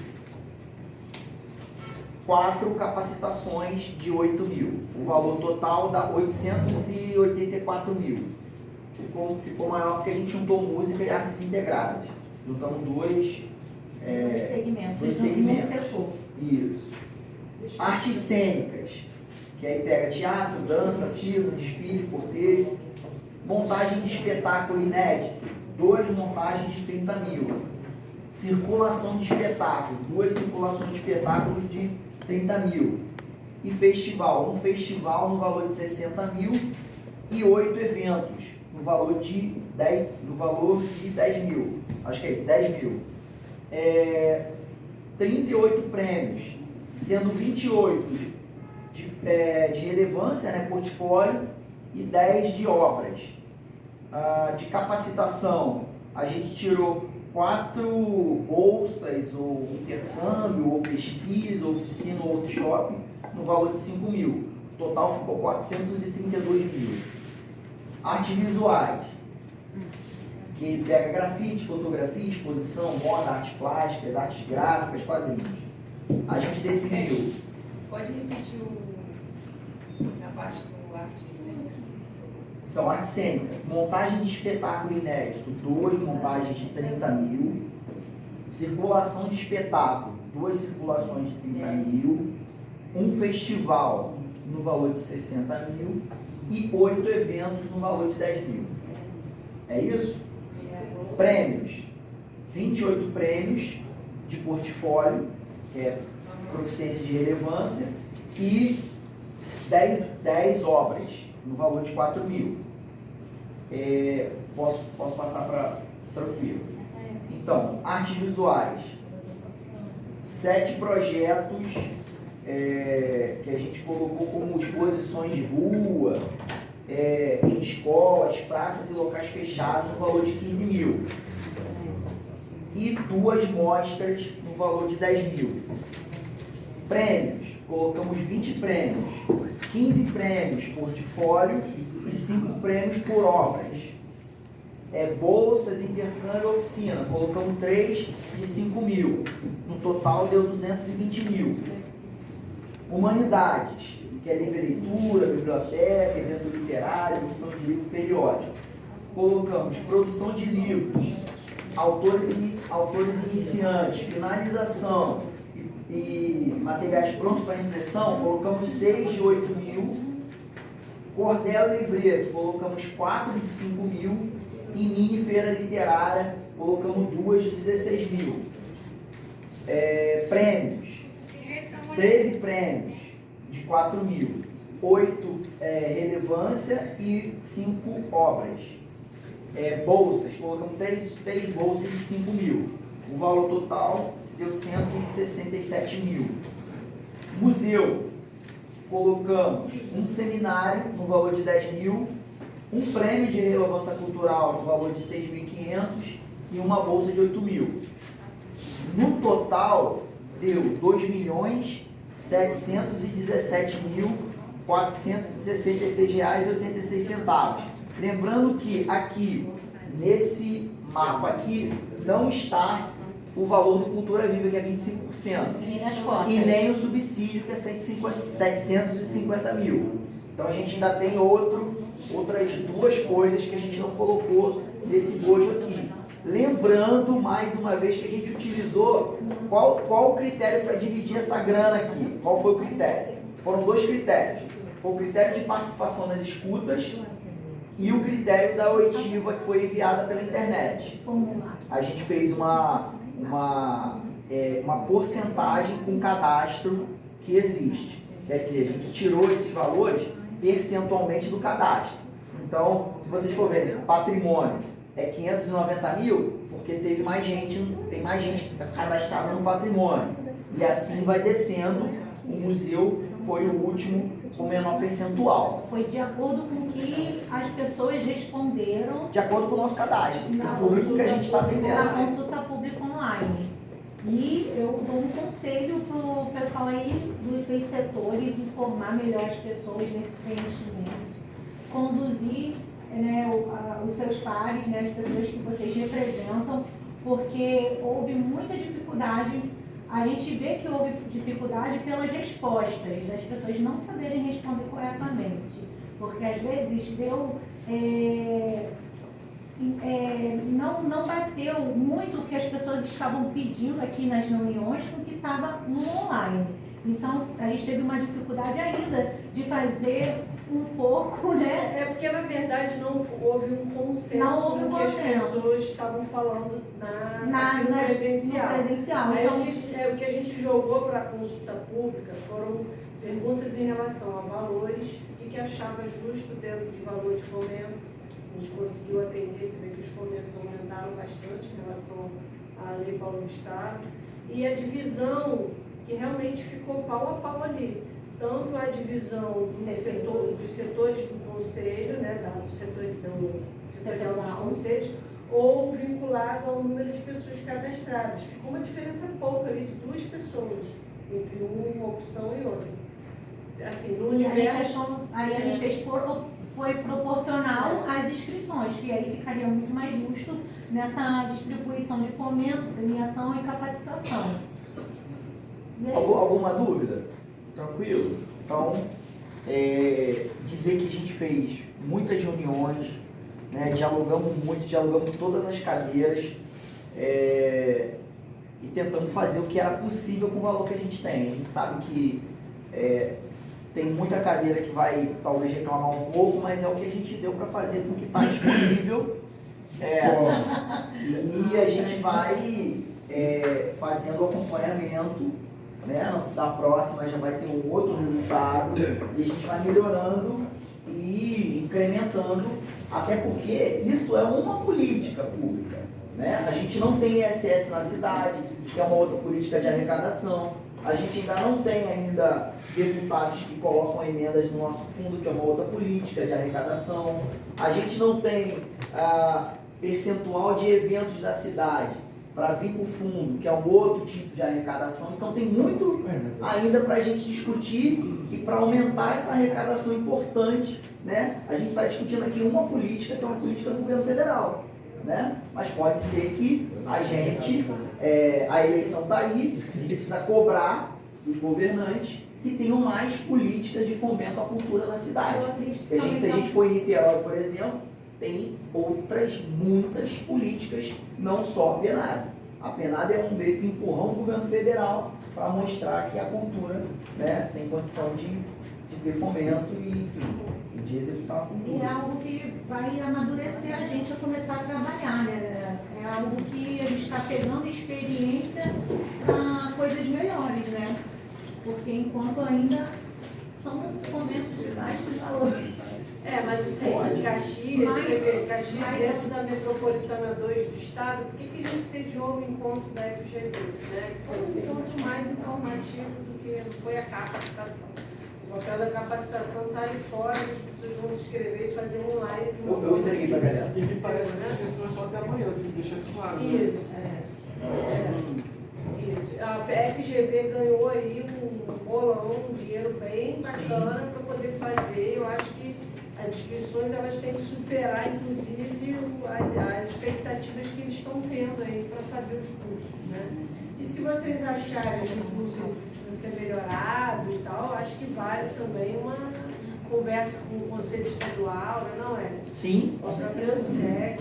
4 capacitações de 8 mil. O valor total dá 884 mil. Ficou maior porque a gente juntou música e artes integradas. Juntamos dois segmentos. setor. Isso. Artes cênicas, que aí pega teatro, dança, circo, desfile, cortejo. Montagem de espetáculo inédito, 2 montagens de 30 mil. Circulação de espetáculo, 2 circulações de espetáculos de 30 mil. E festival, um festival no valor de 60 mil e 8 eventos no valor de 10 mil. Acho que é isso, 10 mil. 38 prêmios, sendo 28 de relevância, né, portfólio, e 10 de obras. De capacitação, a gente tirou 4 bolsas, ou intercâmbio, ou pesquisa, oficina, ou workshop, no valor de 5 mil. O total ficou 432 mil. Artes visuais, que pega grafite, fotografia, exposição, moda, artes plásticas, artes gráficas, quadrinhos. A gente definiu. Pode repetir na parte do arte cênica? Então, arte cênica, montagem de espetáculo inédito, 2 montagens de 30 mil. Circulação de espetáculo, 2 circulações de 30 mil. Um festival no valor de 60 mil. E 8 eventos no valor de 10 mil. É isso? Prêmios, 28 prêmios de portfólio, que é proficiência de relevância, e 10 obras, no valor de 4 mil. Posso passar para tranquilo. Então, artes visuais, 7 projetos que a gente colocou como exposições de rua, em escolas, praças e locais fechados, no valor de 15 mil. E 2 mostras no valor de 10 mil. Prêmios, colocamos 20 prêmios, 15 prêmios portfólio e 5 prêmios por obras. Bolsas, intercâmbio e oficina, colocamos 3 de 5 mil. No total deu 220 mil. Humanidades, que é livre leitura, biblioteca, evento literário, edição de livro periódico. Colocamos produção de livros, autores iniciantes, finalização e materiais prontos para impressão, colocamos 6 de 8 mil. Cordel e livreto, colocamos 4 de 5 mil. E mini feira literária, colocamos 2 de 16 mil. Prêmios, 13 prêmios de 4 mil, 8 relevância e 5 obras. Bolsas, colocamos 3 bolsas de 5 mil. O valor total deu 167 mil. Museu, colocamos um seminário no valor de 10 mil, um prêmio de relevância cultural no valor de 6.500 e uma bolsa de 8 mil. No total, deu 2.717.466,86 reais. Lembrando que aqui, nesse mapa aqui, não está o valor do Cultura Viva, que é 25%. E nem o subsídio, que é 750 mil. Então a gente ainda tem outras 2 coisas que a gente não colocou nesse bojo aqui. Lembrando, mais uma vez, que a gente utilizou qual o critério para dividir essa grana aqui? Qual foi o critério? Foram 2 critérios. Foi o critério de participação nas escutas e o critério da oitiva que foi enviada pela internet. A gente fez uma porcentagem com cadastro que existe. Quer dizer, a gente tirou esses valores percentualmente do cadastro. Então, se vocês for ver, patrimônio é 590 mil, porque tem mais gente cadastrada no patrimônio. E assim vai descendo, o museu foi o último com menor percentual, Foi de acordo com o que as pessoas responderam de acordo com o nosso cadastro, na o público que a gente está atendendo. na consulta pública online. E eu dou um conselho para o pessoal aí dos seus setores informar melhor as pessoas nesse preenchimento, conduzir, né, os seus pares, né, as pessoas que vocês representam, porque houve muita dificuldade. A gente vê que houve dificuldade pelas respostas, das pessoas não saberem responder corretamente, porque às vezes deu não bateu muito o que as pessoas estavam pedindo aqui nas reuniões com o que estava no online. Então, a gente teve uma dificuldade ainda de fazer um pouco, né? É porque, na verdade, não houve um consenso Não houve um do que as consenso. pessoas estavam falando no presencial. No presencial. Aí, Então, o que a gente jogou para a consulta pública foram perguntas em relação a valores, o que achava justo dentro de valor de fomento. A gente conseguiu atender, você vê que os fomentos aumentaram bastante em relação à Lei Paulo do Estado. E a divisão, que realmente ficou pau a pau ali. Tanto a divisão dos setores do conselho, né, do setorial dos conselhos, ou vinculado ao número de pessoas cadastradas. Ficou uma diferença pouca ali de 2 pessoas, entre uma opção e outra. Assim, no universo... Aí a gente fez foi proporcional às inscrições, que aí ficaria muito mais justo nessa distribuição de fomento, premiação e capacitação. Alguma dúvida? Tranquilo? Então, dizer que a gente fez muitas reuniões, né, dialogamos todas as cadeiras e tentamos fazer o que era possível com o valor que a gente tem. A gente sabe que tem muita cadeira que vai talvez reclamar um pouco, mas é o que a gente deu para fazer com o que está disponível. E a gente vai fazendo o acompanhamento, né? Da próxima já vai ter um outro resultado e a gente vai melhorando e incrementando, até porque isso é uma política pública, né? A gente não tem ISS na cidade, que é uma outra política de arrecadação. A gente ainda não tem deputados que colocam emendas no nosso fundo, que é uma outra política de arrecadação. A gente não tem percentual de eventos da cidade para vir para o fundo, que é um outro tipo de arrecadação. Então tem muito ainda para a gente discutir e para aumentar essa arrecadação importante, né? A gente está discutindo aqui uma política, que é uma política do governo federal, né? Mas pode ser que a gente, a eleição está aí, a gente precisa cobrar dos governantes que tenham mais políticas de fomento à cultura na cidade. Se a gente for em Niterói, por exemplo, tem muitas políticas, não só a PNAD. A PNAD é um meio que empurrão do governo federal para mostrar que a cultura, né, tem condição de ter fomento e, enfim, de executar a cultura. E é algo que vai amadurecer a gente a começar a trabalhar, né? É algo que a gente está pegando experiência para coisas melhores, né? Porque enquanto ainda são momentos de baixos valores. Mas assim, Caxias dentro da Metropolitana 2 do Estado, por que a gente sediou o encontro da FGV? Né? Foi um encontro mais informativo do que foi a capacitação. O papel da capacitação está aí fora, as pessoas vão se inscrever e fazer um live. Eu entreguei para a galera. E me parece que as pessoas só até amanhã, tem que deixar isso claro. Isso. Isso. A FGV ganhou aí um bolão, um dinheiro bem bacana para poder fazer. Eu acho que as inscrições elas têm que superar, inclusive, as expectativas que eles estão tendo aí para fazer os cursos, né? E se vocês acharem que o curso precisa ser melhorado e tal, eu acho que vale também uma conversa com o Conselho Estadual, né, não é? Sim, Com certeza.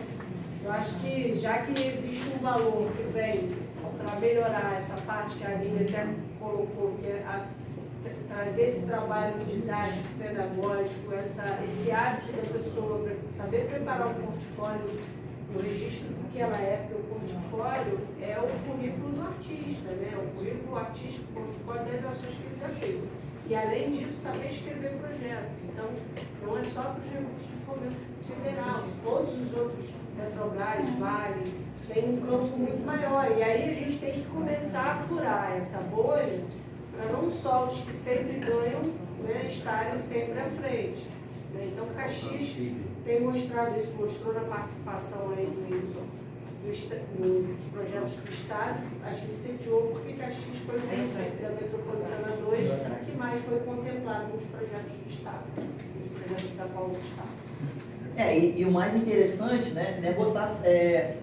Eu acho que, já que existe um valor que vem para melhorar essa parte que a Aline até colocou, que é trazer esse trabalho didático, pedagógico, esse hábito da pessoa para saber preparar um portfólio, o registro do que ela é, porque o portfólio é o currículo do artista, né? O currículo artístico, o portfólio das ações que ele já fez. E além disso, saber escrever projetos. Então, não é só para os recursos de fomento federal, todos os outros, Petrobras, Vale, tem um campo muito maior. E aí a gente tem que começar a furar essa bolha para não só os que sempre ganham, né, estarem sempre à frente. Né? Então, Caxias tem mostrado isso, mostrou na participação aí dos projetos do Estado. A gente sediou porque Caxias foi o município da Metropolitana 2 que mais foi contemplado nos projetos do Estado, nos projetos da qual do Estado. E o mais interessante, né, não é botar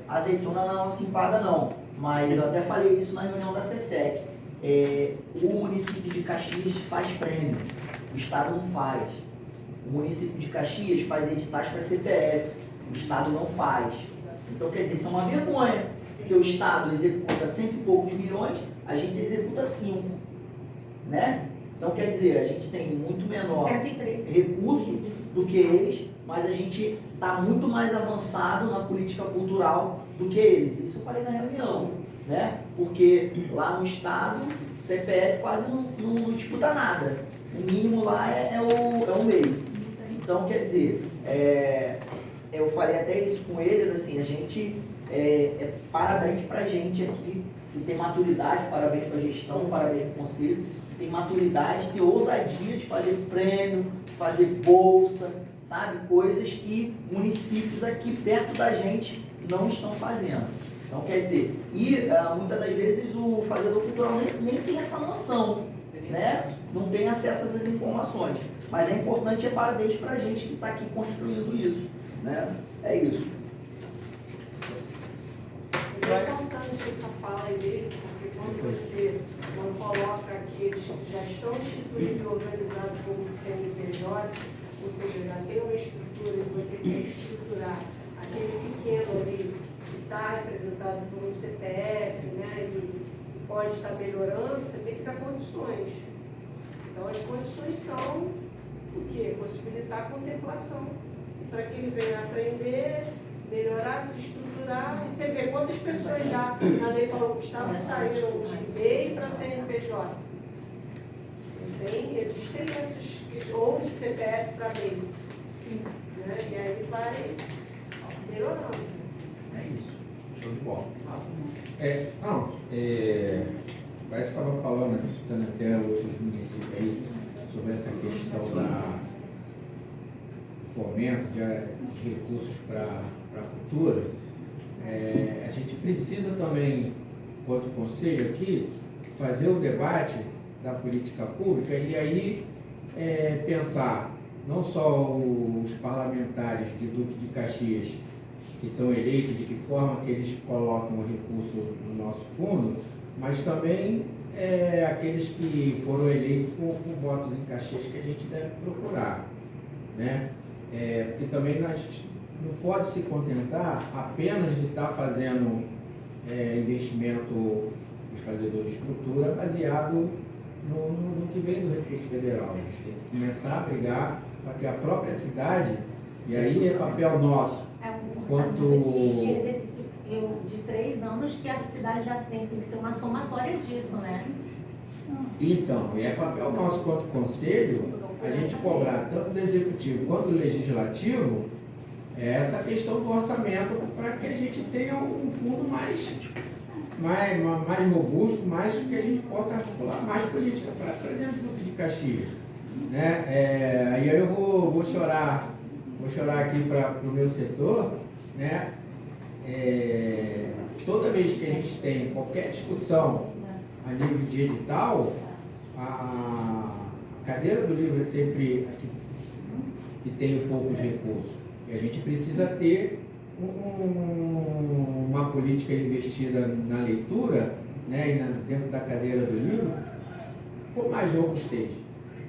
azeitona na nossa empada, não. Mas eu até falei isso na reunião da CSEC. O município de Caxias faz prêmio, o Estado não faz. O município de Caxias faz editais para CPF, o Estado não faz. Então, quer dizer, isso é uma vergonha, porque o Estado executa 100 e poucos milhões, a gente executa 5, né? Então, quer dizer, a gente tem muito menor 103 recurso do que eles, mas a gente está muito mais avançado na política cultural do que eles. Isso eu falei na reunião, né? Porque lá no Estado, o CPF quase não disputa nada. O mínimo lá é o meio. Então, quer dizer, eu falei até isso com eles, assim, a gente, parabéns pra gente aqui, que tem maturidade, parabéns pra gestão, parabéns pro conselho, que tem maturidade, tem ousadia de fazer prêmio, de fazer bolsa, sabe? Coisas que municípios aqui perto da gente não estão fazendo. Então, quer dizer, muitas das vezes o fazedor cultural nem tem essa noção, né? Não tem acesso a essas informações. Mas é importante, parabéns pra gente que está aqui construindo isso, né? É isso. Mas é importante essa fala aí mesmo, porque quando você não coloca aqueles que já estão instituídos e organizados como CNPJ, ou seja, já tem uma estrutura e você quer estruturar aquele pequeno ali que está representado por um CPF, né, e pode estar melhorando, você tem que dar condições. Então, as condições são o quê? Possibilitar a contemplação, para que ele venha aprender, melhorar, se estruturar. E você vê quantas pessoas já, na Lei Paulo Gustavo, saíram de MEI para CNPJ. Existem essas, ou de CPF para MEI. Né? E aí vai melhorando. É isso. Show de bola. Parece que estava falando, escutando até outros municípios aí, sobre essa questão do fomento de recursos para a cultura. A gente precisa também, enquanto conselho aqui, fazer o debate da política pública e aí pensar não só os parlamentares de Duque de Caxias que estão eleitos, de que forma que eles colocam o recurso no nosso fundo, mas também aqueles que foram eleitos com votos em Caxias que a gente deve procurar, né? Porque também nós não pode se contentar apenas de estar fazendo investimento dos fazedores de cultura baseado no que vem do recurso federal. A gente tem que começar a brigar para que a própria cidade, e aí é papel nosso, de exercício de 3 anos que a cidade já tem que ser uma somatória disso, né? Então, é papel nosso quanto conselho a gente cobrar tanto do executivo quanto do legislativo essa questão do orçamento para que a gente tenha um fundo mais robusto, mais que a gente possa articular mais política para dentro do de Caxias, né? E aí eu vou chorar aqui para o meu setor, né? Toda vez que a gente tem qualquer discussão a nível de edital, a cadeira do livro é sempre aqui que tem poucos recursos. E a gente precisa ter uma política investida na leitura, né, e dentro da cadeira do livro, com mais robustez,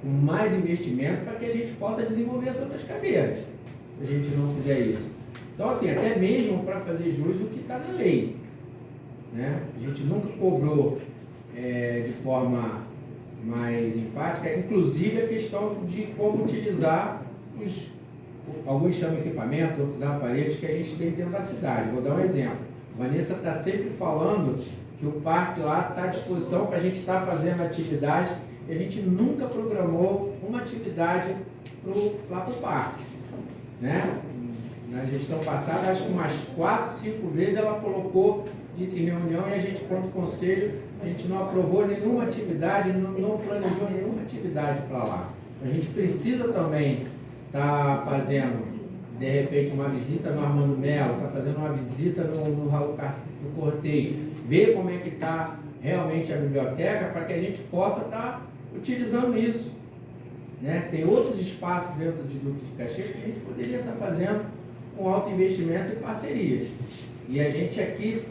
com mais investimento para que a gente possa desenvolver as outras cadeiras, se a gente não fizer isso. Então, assim, até mesmo para fazer jus o que está na lei, né? A gente nunca cobrou de forma mais enfática, inclusive a questão de como utilizar alguns chamam equipamento, outros aparelhos que a gente tem dentro da cidade. Vou dar um exemplo. A Vanessa está sempre falando que o parque lá está à disposição para a gente estar fazendo atividade e a gente nunca programou uma atividade lá para o parque, né? Na gestão passada, acho que umas 4, 5 vezes ela colocou isso em reunião e a gente, quanto conselho, a gente não aprovou nenhuma atividade, não planejou nenhuma atividade para lá. A gente precisa também estar fazendo, de repente, uma visita no Armando Melo, está fazendo uma visita no Raul Cortez, ver como é que está realmente a biblioteca, para que a gente possa estar utilizando isso. Né? Tem outros espaços dentro de Duque de Caxias que a gente poderia estar fazendo com alto investimento e parcerias. E a gente aqui,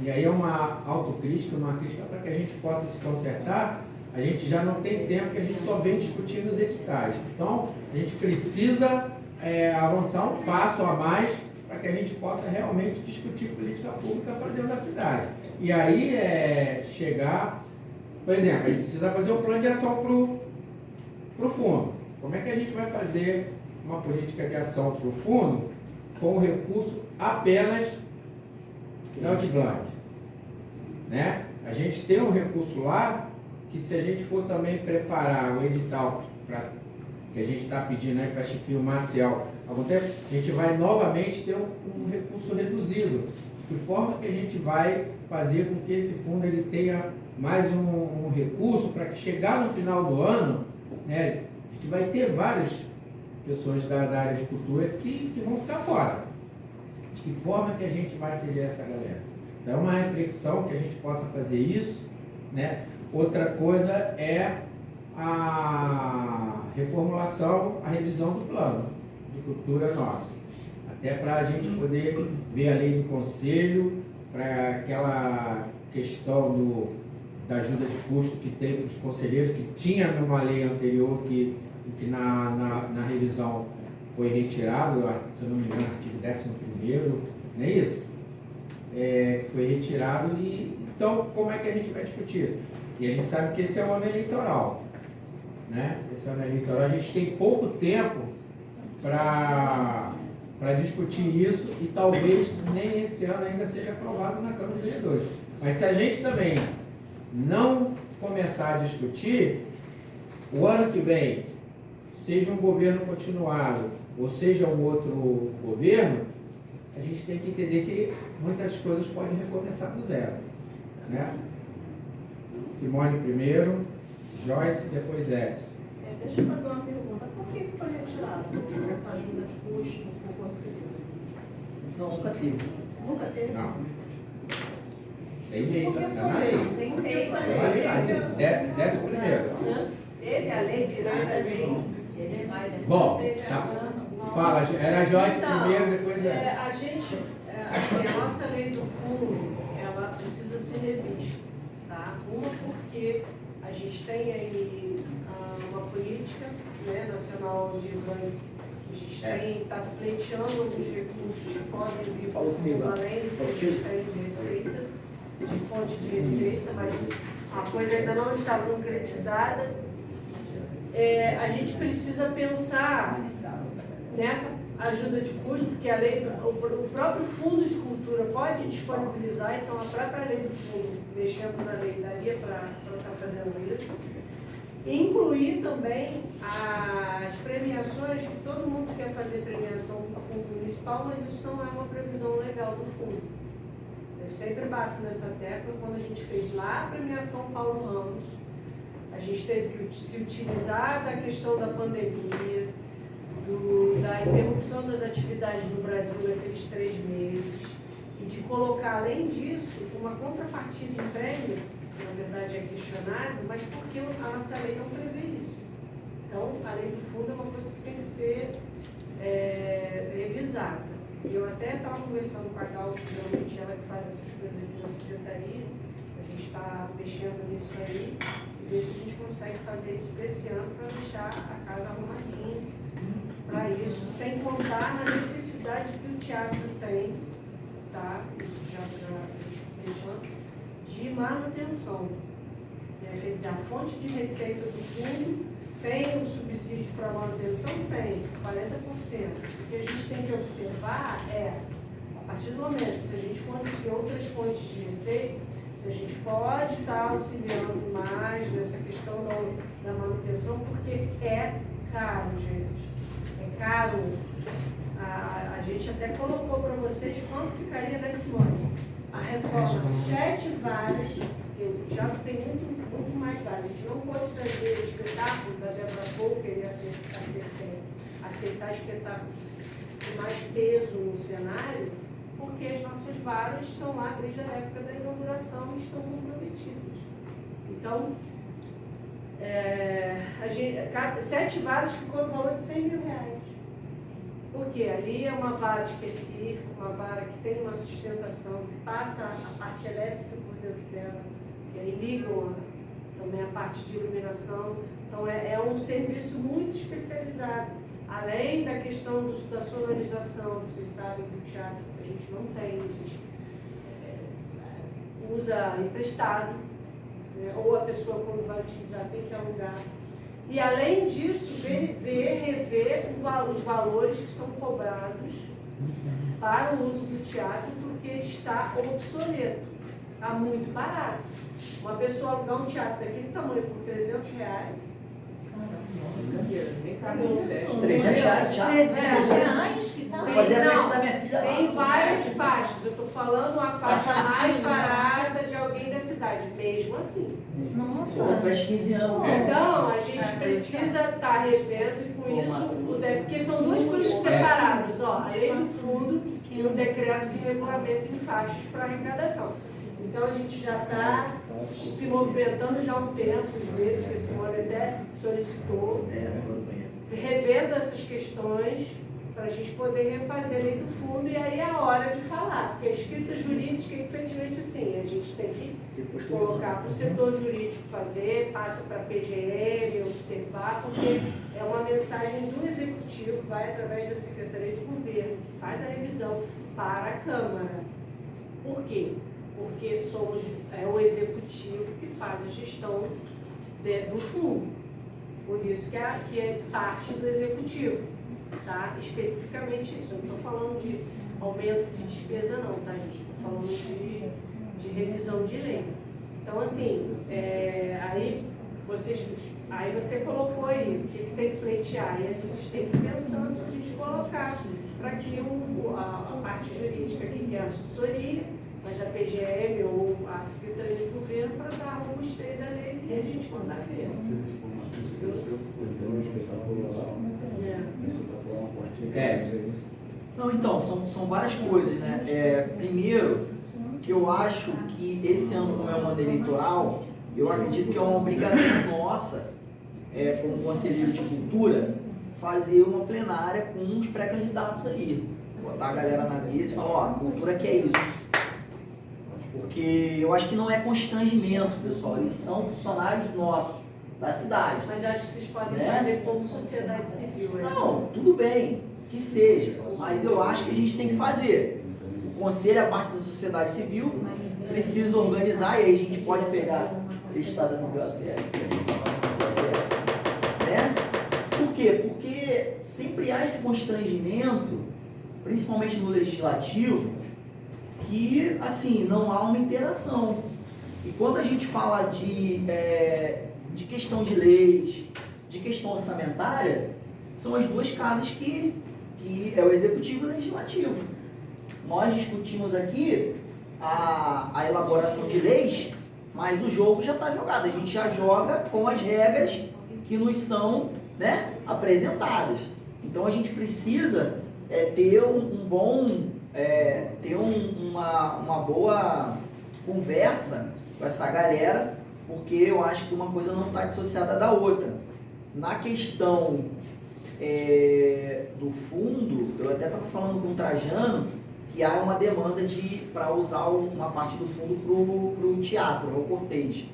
e aí é uma autocrítica, uma crítica para que a gente possa se consertar. A gente já não tem tempo, que a gente só vem discutindo os editais. Então, a gente precisa avançar um passo a mais para que a gente possa realmente discutir política pública para dentro da cidade. E aí chegar, por exemplo, a gente precisa fazer um plano de ação para o fundo. Como é que a gente vai fazer uma política de ação para o fundo com o recurso apenas da Outblank? Né? A gente tem um recurso lá que, se a gente for também preparar o edital que a gente está pedindo aí para Chiquinho Maciel, algum tempo, a gente vai novamente ter um recurso reduzido, de forma que a gente vai fazer com que esse fundo ele tenha mais um recurso para que, chegar no final do ano, né, a gente vai ter várias pessoas da área de cultura que vão ficar fora. De que forma que a gente vai atender essa galera? Então é uma reflexão que a gente possa fazer isso, né? Outra coisa é a reformulação, a revisão do plano de cultura nosso. Até para a gente poder ver a lei do conselho, para aquela questão da ajuda de custo que tem para os conselheiros, que tinha numa lei anterior, que na revisão foi retirado, se eu não me engano, artigo 11º, não é isso? Foi retirado. E então, como é que a gente vai discutir? E a gente sabe que esse é um ano eleitoral, né? Esse ano eleitoral, a gente tem pouco tempo para discutir isso, e talvez nem esse ano ainda seja aprovado na Câmara dos Vereadores. Mas se a gente também não começar a discutir, o ano que vem, seja um governo continuado ou seja um outro governo, a gente tem que entender que muitas coisas podem recomeçar do zero, né? Simone primeiro, Joyce, depois Écio. Deixa eu fazer uma pergunta. Por que foi retirado essa ajuda de custo por conselheiro? Não, nunca teve. Nunca teve? Não. Tem jeito, Porque tá na lei. Tem lei. Desce primeiro. Teve a lei, tiraram a lei. Bom, tá. Fala, era Joyce Então, primeiro, depois Écio. a gente, assim, a nossa lei do fundo, ela precisa ser revista, tá? Uma porque a gente tem aí uma política, né, nacional de banco, a gente está pleiteando alguns recursos que podem vir para o fundo, além do que a gente tem de receita, de fonte de receita, mas a coisa ainda não está concretizada. A gente precisa pensar nessa ajuda de custo, porque a lei, o próprio Fundo de Cultura pode disponibilizar, então a própria lei do fundo, mexendo na lei, daria para estar fazendo isso. E incluir também as premiações, que todo mundo quer fazer premiação do fundo municipal, mas isso não é uma previsão legal do fundo. Eu sempre bato nessa tecla. Quando a gente fez lá a premiação Paulo Ramos, a gente teve que se utilizar da questão da pandemia, da interrupção das atividades no Brasil naqueles 3 meses, e de colocar, além disso, uma contrapartida em prêmio, que na verdade é questionável, mas porque a nossa lei não prevê isso. Então, a lei do fundo é uma coisa que tem que ser revisada. Eu até estava conversando com a Gal, que geralmente ela que faz essas coisas aqui na secretaria, a gente está mexendo nisso aí, e ver se a gente consegue fazer isso para esse ano, para deixar a casa arrumadinha para isso, sem contar na necessidade que o teatro tem, tá? Isso já deixando, de manutenção. Quer dizer, a fonte de receita do fundo tem um subsídio para manutenção? Tem, 40%. O que a gente tem que observar a partir do momento, se a gente conseguir outras fontes de receita, se a gente pode estar auxiliando mais nessa questão da manutenção, porque é caro, gente. É caro. A gente até colocou para vocês quanto ficaria, né, Simone? A reforma, 7 varas, porque o teatro tem muito mais vários. A gente não pode trazer espetáculos da Débora Pouca e aceitar espetáculos de mais peso no cenário, porque as nossas varas são lá desde a época da inauguração e estão comprometidas. Então, 7 varas ficou no valor de R$100 mil. Porque ali é uma vara específica, uma vara que tem uma sustentação, que passa a parte elétrica por dentro dela, e aí ligam também a parte de iluminação. Então é um serviço muito especializado. Além da questão da sonorização, vocês sabem que o teatro a gente não tem, a gente usa emprestado, né? Ou a pessoa quando vai utilizar tem que alugar. E além disso, rever os valores que são cobrados para o uso do teatro, porque está obsoleto, está muito barato. Uma pessoa alugar um teatro daquele tamanho por R$300, R$300 já? Vou fazer a festa da minha filha lá. Tem várias faixas. Eu estou falando a faixa mais barata de alguém da cidade, mesmo assim. Pô, faz 15 anos. Então, a gente precisa estar revendo e com isso, porque são duas coisas separadas, ó, a lei do fundo e um decreto de regulamento em faixas para arrecadação. Então, a gente já está se movimentando já há um tempo, os meses que a Simone até solicitou, revendo essas questões para a gente poder refazer a lei do fundo, e aí é a hora de falar, porque a escrita jurídica, infelizmente, assim, a gente tem que colocar para o setor jurídico fazer, passa para a PGM, observar, porque é uma mensagem do Executivo, vai através da Secretaria de Governo, que faz a revisão para a Câmara. Por quê? Porque somos o Executivo que faz a gestão do fundo. Por isso que é parte do Executivo. Tá? Especificamente isso, eu não estou falando de aumento de despesa não, tá gente? Estou falando de revisão de lei. Então assim, aí você colocou aí o que tem que pleitear, e aí vocês têm que ir pensando para a gente colocar para que a parte jurídica aqui, que é a assessoria, mas a PGM ou a Secretaria de Governo para dar alguns 3 a leis e a gente mandar ver. Não, então, são várias coisas, né? Primeiro, que eu acho que esse ano, como é um ano eleitoral, eu acredito que é uma obrigação nossa, como conselheiro de cultura, fazer uma plenária com uns pré-candidatos aí. Botar a galera na mesa e falar, ó, cultura que é isso. Porque eu acho que não é constrangimento, pessoal, eles são funcionários nossos, da cidade. Mas eu acho que vocês podem fazer como sociedade civil. Não, tudo bem, que seja, mas eu acho que a gente tem que fazer. O conselho, a parte da sociedade civil, precisa organizar, e aí a gente pode pegar o estado da biblioteca, né? Por quê? Porque sempre há esse constrangimento, principalmente no legislativo, que, assim, não há uma interação. E quando a gente fala de questão de leis, de questão orçamentária, são as duas casas que é o Executivo e o Legislativo. Nós discutimos aqui a elaboração de leis, mas o jogo já está jogado. A gente já joga com as regras que nos são, né, apresentadas. Então a gente precisa ter uma boa conversa com essa galera, porque eu acho que uma coisa não está dissociada da outra. Na questão do fundo, eu até estava falando com o Trajano que há uma demanda para usar uma parte do fundo para o teatro, ao cortejo.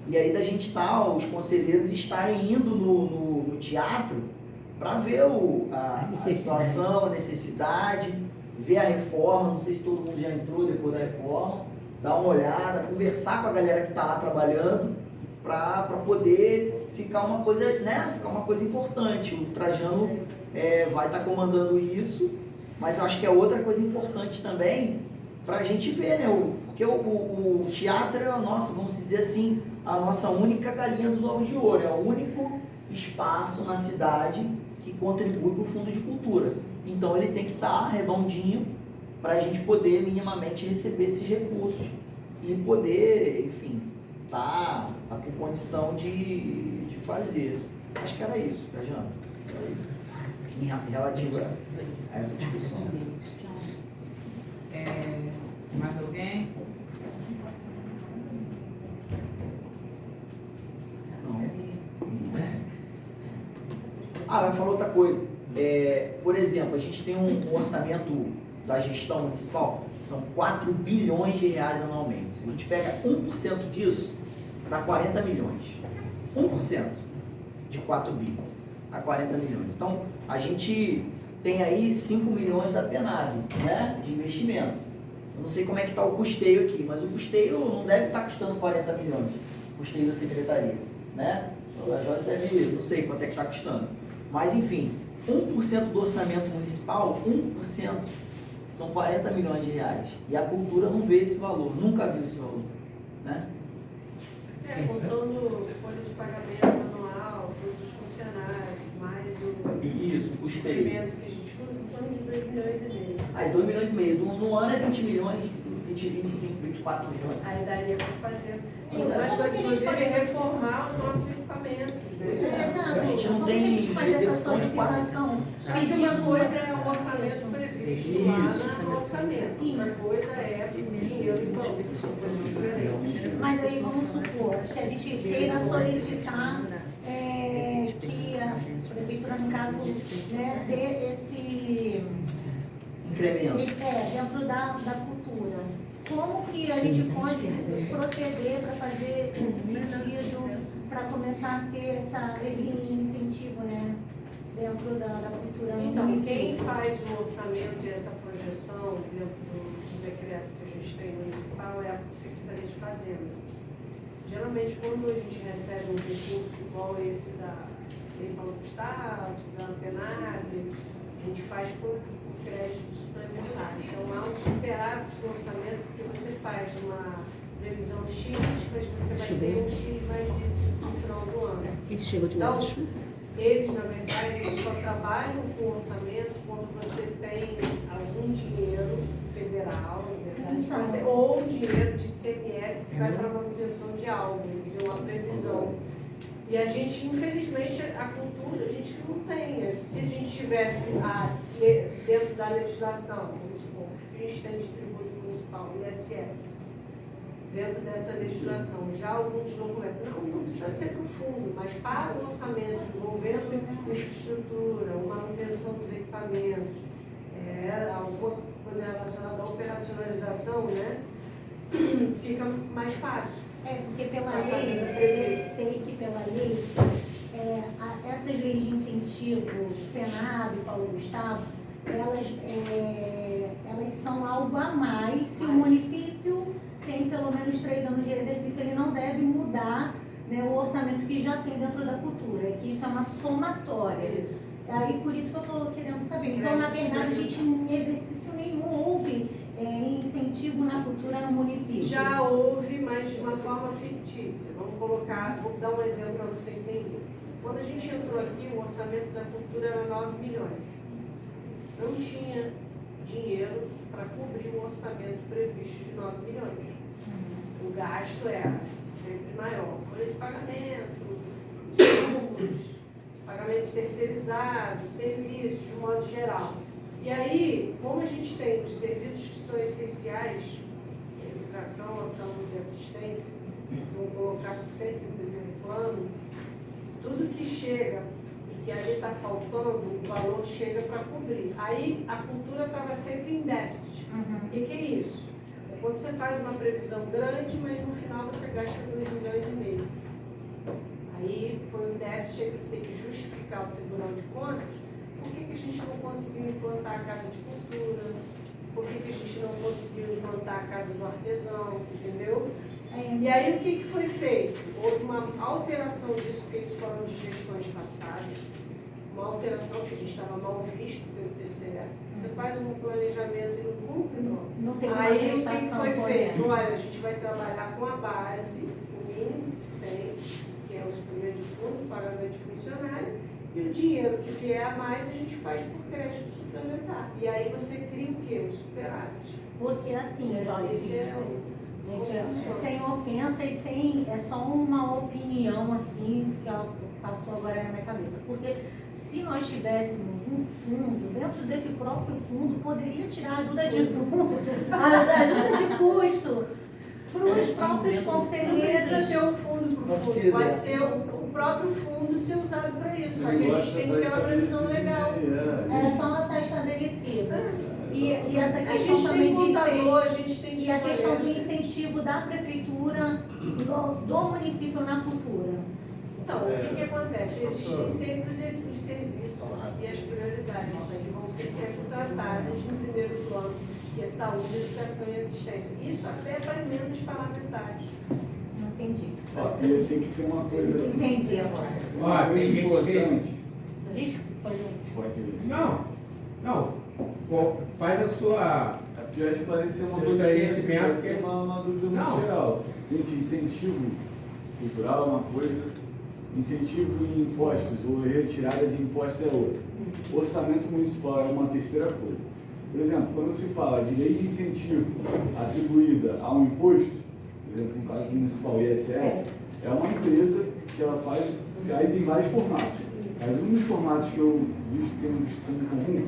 E aí da gente os conselheiros estarem indo no teatro para ver a situação, a necessidade, ver a reforma, não sei se todo mundo já entrou depois da reforma, dar uma olhada, conversar com a galera que está lá trabalhando, para poder ficar uma coisa, né, ficar uma coisa importante. O Trajano vai estar comandando isso, mas eu acho que é outra coisa importante também para a gente ver, né, porque o teatro é vamos dizer assim, a nossa única galinha dos ovos de ouro, é o único espaço na cidade que contribui para o Fundo de Cultura. Então ele tem que estar redondinho para a gente poder minimamente receber esses recursos e poder, enfim, tá com condição de fazer. Acho que era isso, Trajano. Em relativo a essa discussão. Mais alguém? Vai falar outra coisa. Por exemplo, a gente tem um orçamento da gestão municipal, são 4 bilhões de reais anualmente. Se a gente pega 1% disso, dá 40 milhões. 1% de 4 bilhões dá 40 milhões. Então, a gente tem aí 5 milhões da PENAB, né, de investimento. Eu não sei como é que está o custeio aqui, mas o custeio não deve estar custando 40 milhões, o custeio da secretaria, né? A Joyce deve, não sei quanto é que está custando. Mas, enfim, 1% do orçamento municipal, 1%, são 40 milhões de reais. E a cultura não vê esse valor, nunca viu esse valor, né? Contando folha de pagamento anual, todos os funcionários, mais o custeio que a gente usa, em torno de 2 milhões e meio. Aí 2 milhões e meio. No ano é 20 milhões, 20, 25, 24 milhões. Aí daria para fazer. Exato. Mas pode, inclusive, reformar os nossos equipamentos. A gente não tem execução de 4. Aí uma coisa é o orçamento previsto lá no orçamento. Outra coisa é dinheiro em banco. Mas aí vamos supor que a gente queira solicitar que a prefeitura, no caso, né, dê esse incremento dentro da cultura. Como que a gente pode proceder para fazer esse pedido, para começar a ter esse incentivo, né, dentro da cultura? Então, quem faz o orçamento e essa projeção dentro do decreto que a gente tem municipal é a Secretaria de Fazenda. Geralmente, quando a gente recebe um recurso igual esse da Lei Paulo Gustavo, da PENAB, a gente faz por crédito suplementar. Então, há um superávit no orçamento, porque você faz uma previsão X, mas você vai ter um X mais Y no final do ano. Ele chegou de Então, chuva. eles, na verdade, eles só trabalham com orçamento quando você tem algum dinheiro federal, na verdade, ou dinheiro de CMS que vai para manutenção de algo, entendeu? Uma previsão. E a gente, infelizmente, a cultura a gente não tem. Se a gente tivesse dentro da legislação, vamos supor, a gente tem de tributo municipal, ISS, dentro dessa legislação, já alguns documentos, não precisa ser profundo, mas para o orçamento envolvendo infraestrutura, manutenção dos equipamentos, alguma coisa relacionada à operacionalização, né, fica mais fácil. Porque pela lei, eu sei que pela lei, essas leis de incentivo, PENAB, Paulo Gustavo, elas são algo a mais. Se o município tem pelo menos 3 anos de exercício, ele não deve mudar, né, o orçamento que já tem dentro da cultura, que isso é uma somatória. Aí por isso que eu estou querendo saber. Então, na verdade, a gente em exercício nenhum houve incentivo na cultura no município. Já houve, mas de uma forma fictícia. Vou dar um exemplo para você entender. Quando a gente entrou aqui, o orçamento da cultura era 9 milhões. Não tinha dinheiro para cobrir o orçamento previsto de 9 milhões. O gasto era sempre maior. Folha de pagamento, insumos, pagamentos terceirizados, serviços, de modo geral. E aí, como a gente tem os serviços que são essenciais, educação, a saúde e assistência, são colocados sempre no primeiro plano, tudo que chega e que ali está faltando, o valor chega para cobrir. Aí a cultura estava sempre em déficit. O que é isso? É quando você faz uma previsão grande, mas no final você gasta 2 milhões e meio. Aí foi um déficit que você tem que justificar o Tribunal de Contas. Por que a gente não conseguiu implantar a Casa de Cultura? Por que a gente não conseguiu implantar a Casa do Artesão? Entendeu? E aí o que foi feito? Houve uma alteração disso, porque isso foram de gestões passadas. Uma alteração que a gente estava mal visto pelo TCE. Você faz um planejamento e não cumpre, não tem uma aí o que prestação foi correta. feito? Olha, a gente vai trabalhar com a base, o mínimo que se tem, que é o suplemento de fundo, pagamento de funcionário, e o dinheiro que vier a mais a gente faz por crédito suplementar. E aí você cria o quê? O superávit. Porque assim, Esse é Gente, sem ofensa e sem. É só uma opinião assim que passou agora na minha cabeça. Porque se nós tivéssemos um fundo, dentro desse próprio fundo, poderia tirar ajuda de ajuda de custo para os próprios Não conselheiros. precisa ter um fundo para o fundo, pode ser o próprio fundo ser usado para isso. Só que a gente tem que ter uma previsão legal. É só estar estabelecido. E essa A questão gente também tem de contador, a gente tem e a questão do tesoureiro. incentivo da prefeitura, do município na cultura. Então, o que acontece? Existem sempre os serviços e as prioridades que vão ser sempre tratadas no primeiro plano, que é saúde, educação e assistência. Isso até para emendas parlamentares. Não entendi. Ó, e tem que ter uma coisa assim. Entendi agora. Ó, tem gente que... importante. Risco? Pode Pode ir. Não. Faz a sua... É porque eu acho que parece ser uma Seu coisa que esclarecimento pode ser que- uma dúvida muito Não. geral. Gente, incentivo cultural é uma coisa, incentivo em impostos ou retirada de impostos é outra. Orçamento municipal é uma terceira coisa. Por exemplo, quando se fala de lei de incentivo atribuída a um imposto, por exemplo, no caso do municipal ISS, é uma empresa que ela faz, aí tem vários formatos. Mas um dos formatos que eu vi que tem como comum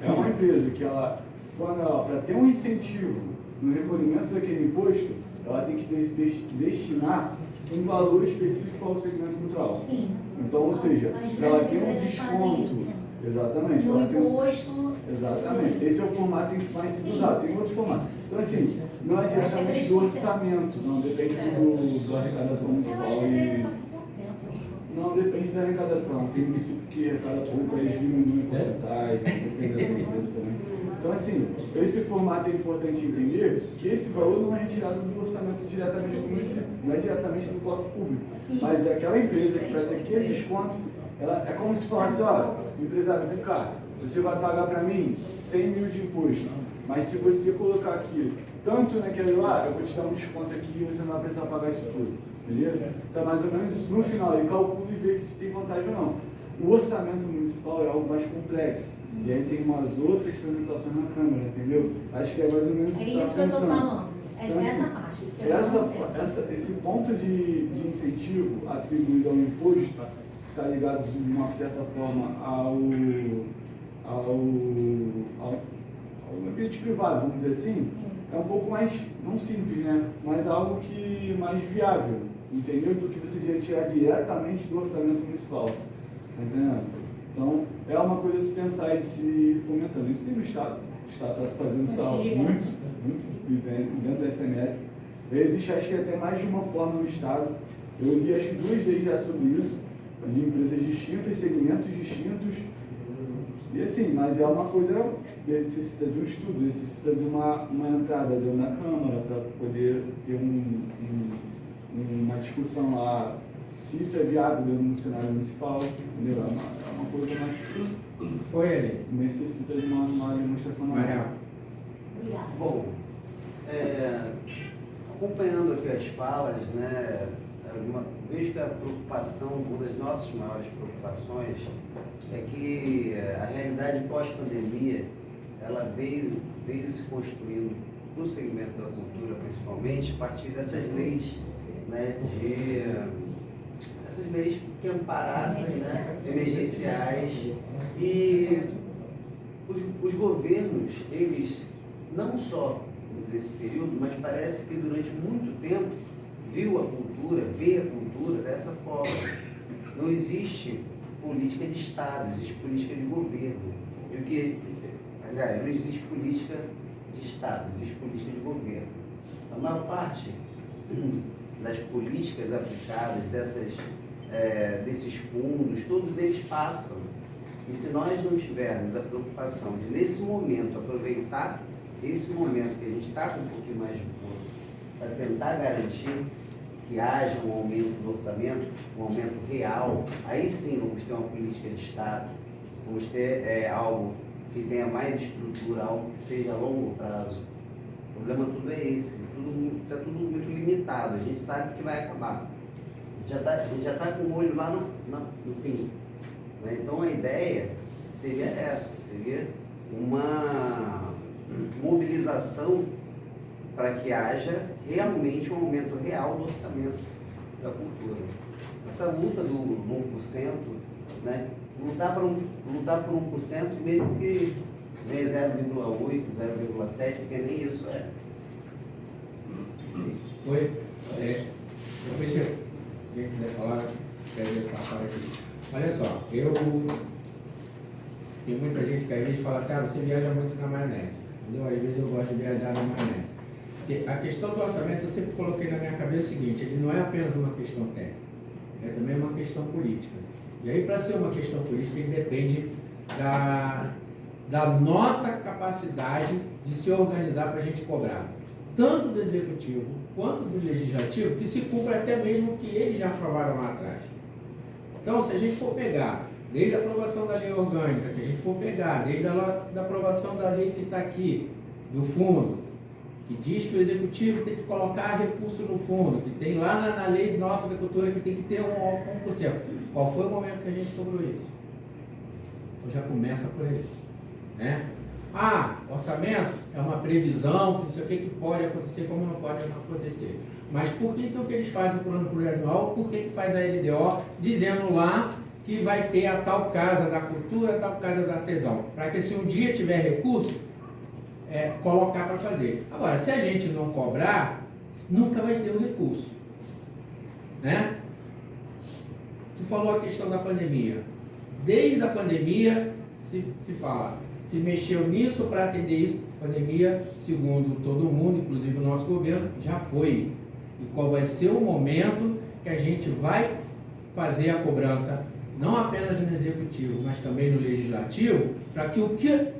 é uma empresa que ela, para ter um incentivo no recolhimento daquele imposto, ela tem que destinar um valor específico ao segmento cultural. Sim. Então, ou seja, As para ela grandes ter um empresas fazem desconto. isso. Exatamente. No ela tem um- imposto. Exatamente. Esse é o formato que mais se usar. Tem outros formatos. Então, assim, não é diretamente do orçamento, não depende da arrecadação municipal. Não depende da arrecadação. Tem município que arrecada pouco, aí diminui a porcentagem, depende da empresa também. Então, assim, esse formato é importante entender que esse valor não é retirado do orçamento diretamente do município, não é diretamente do cofre público. Mas é aquela empresa que vai ter aquele desconto, ela, é como se falasse, ó, empresário, vem cá, você vai pagar para mim 100 mil de imposto, mas se você colocar aqui tanto naquele lá, eu vou te dar um desconto aqui e você não vai precisar pagar isso tudo, beleza? Então, mais ou menos isso. No final, ele calcula e vê se tem vantagem ou não. O orçamento municipal é algo mais complexo. E aí tem umas outras tramitações na Câmara, entendeu? Acho que é mais ou menos É isso que isso está que eu estou pensando. falando. É Então, dessa assim, parte. que eu não entendo. Esse ponto de incentivo atribuído ao imposto está ligado de uma certa forma ao ambiente privado, vamos dizer assim, é um pouco mais, não simples, né? Mas algo que mais viável, entendeu? Do que você tirar diretamente do orçamento municipal. Tá entendendo? Então, é uma coisa a se pensar e de se fomentando. Isso tem no Estado. O Estado está fazendo isso há muito dentro da SMS. Existe, acho que até mais de uma forma no Estado. Eu li, acho que 2 leis já sobre isso, de empresas distintas, segmentos distintos. E assim, mas é uma coisa que necessita de um estudo, necessita de uma entrada dentro da Câmara para poder ter uma discussão lá, se isso é viável dentro do cenário municipal, entendeu? É uma coisa mais. Foi ali. Necessita de uma demonstração maior. Mariel. Obrigada. Bom, acompanhando aqui as falas, né, vejo que a preocupação, uma das nossas maiores preocupações, é que a realidade pós-pandemia, ela veio se construindo no segmento da cultura, principalmente, a partir dessas leis, né, essas leis que amparassem, né, emergenciais, e os governos, eles não só nesse período, mas parece que durante muito tempo vê a cultura dessa forma. Não existe política de Estado, existe política de governo. Aliás, não existe política de Estado, existe política de governo. A maior parte das políticas aplicadas, desses fundos, todos eles passam. E se nós não tivermos a preocupação de, nesse momento, aproveitar esse momento que a gente está com um pouquinho mais de força, para tentar garantir que haja um aumento do orçamento, um aumento real, aí sim vamos ter uma política de Estado, vamos ter algo que tenha mais estrutura, algo que seja a longo prazo. O problema tudo é esse, está tudo muito limitado, a gente sabe que vai acabar. A gente já está com o olho lá no fim. Né? Então a ideia seria essa, seria uma mobilização para que haja realmente um aumento real do orçamento da cultura. Essa luta do 1%, né, lutar por 1%, mesmo que é 0,8, 0,7, porque nem isso é. Foi. Depois, se quem quiser falar, quer passar aqui. Olha só, tem muita gente que às vezes fala assim, você viaja muito na maionese. Entendeu? Às vezes eu gosto de viajar na maionese. Porque a questão do orçamento, eu sempre coloquei na minha cabeça o seguinte, ele não é apenas uma questão técnica, é também uma questão política. E aí, para ser uma questão política, ele depende da nossa capacidade de se organizar para a gente cobrar, tanto do executivo quanto do legislativo, que se cumpra até mesmo o que eles já aprovaram lá atrás. Então, se a gente for pegar desde a aprovação da lei orgânica, se a gente for pegar desde a da aprovação da lei que está aqui, do fundo, que diz que o executivo tem que colocar recurso no fundo, que tem lá na lei nossa da cultura que tem que ter 1%. Qual foi o momento que a gente cobrou isso? Então já começa por aí, né? Orçamento é uma previsão, que não sei o que pode acontecer, como não pode acontecer. Mas por que então que eles fazem o plano plurianual? Por que faz a LDO dizendo lá que vai ter a tal casa da cultura, a tal casa do artesão? Para que se um dia tiver recurso, colocar para fazer. Agora, se a gente não cobrar, nunca vai ter o recurso, né? Você falou a questão da pandemia. Desde a pandemia se fala, se mexeu nisso para atender isso. Pandemia, segundo todo mundo, inclusive o nosso governo, já foi. E qual vai ser o momento que a gente vai fazer a cobrança, não apenas no executivo, mas também no legislativo, para que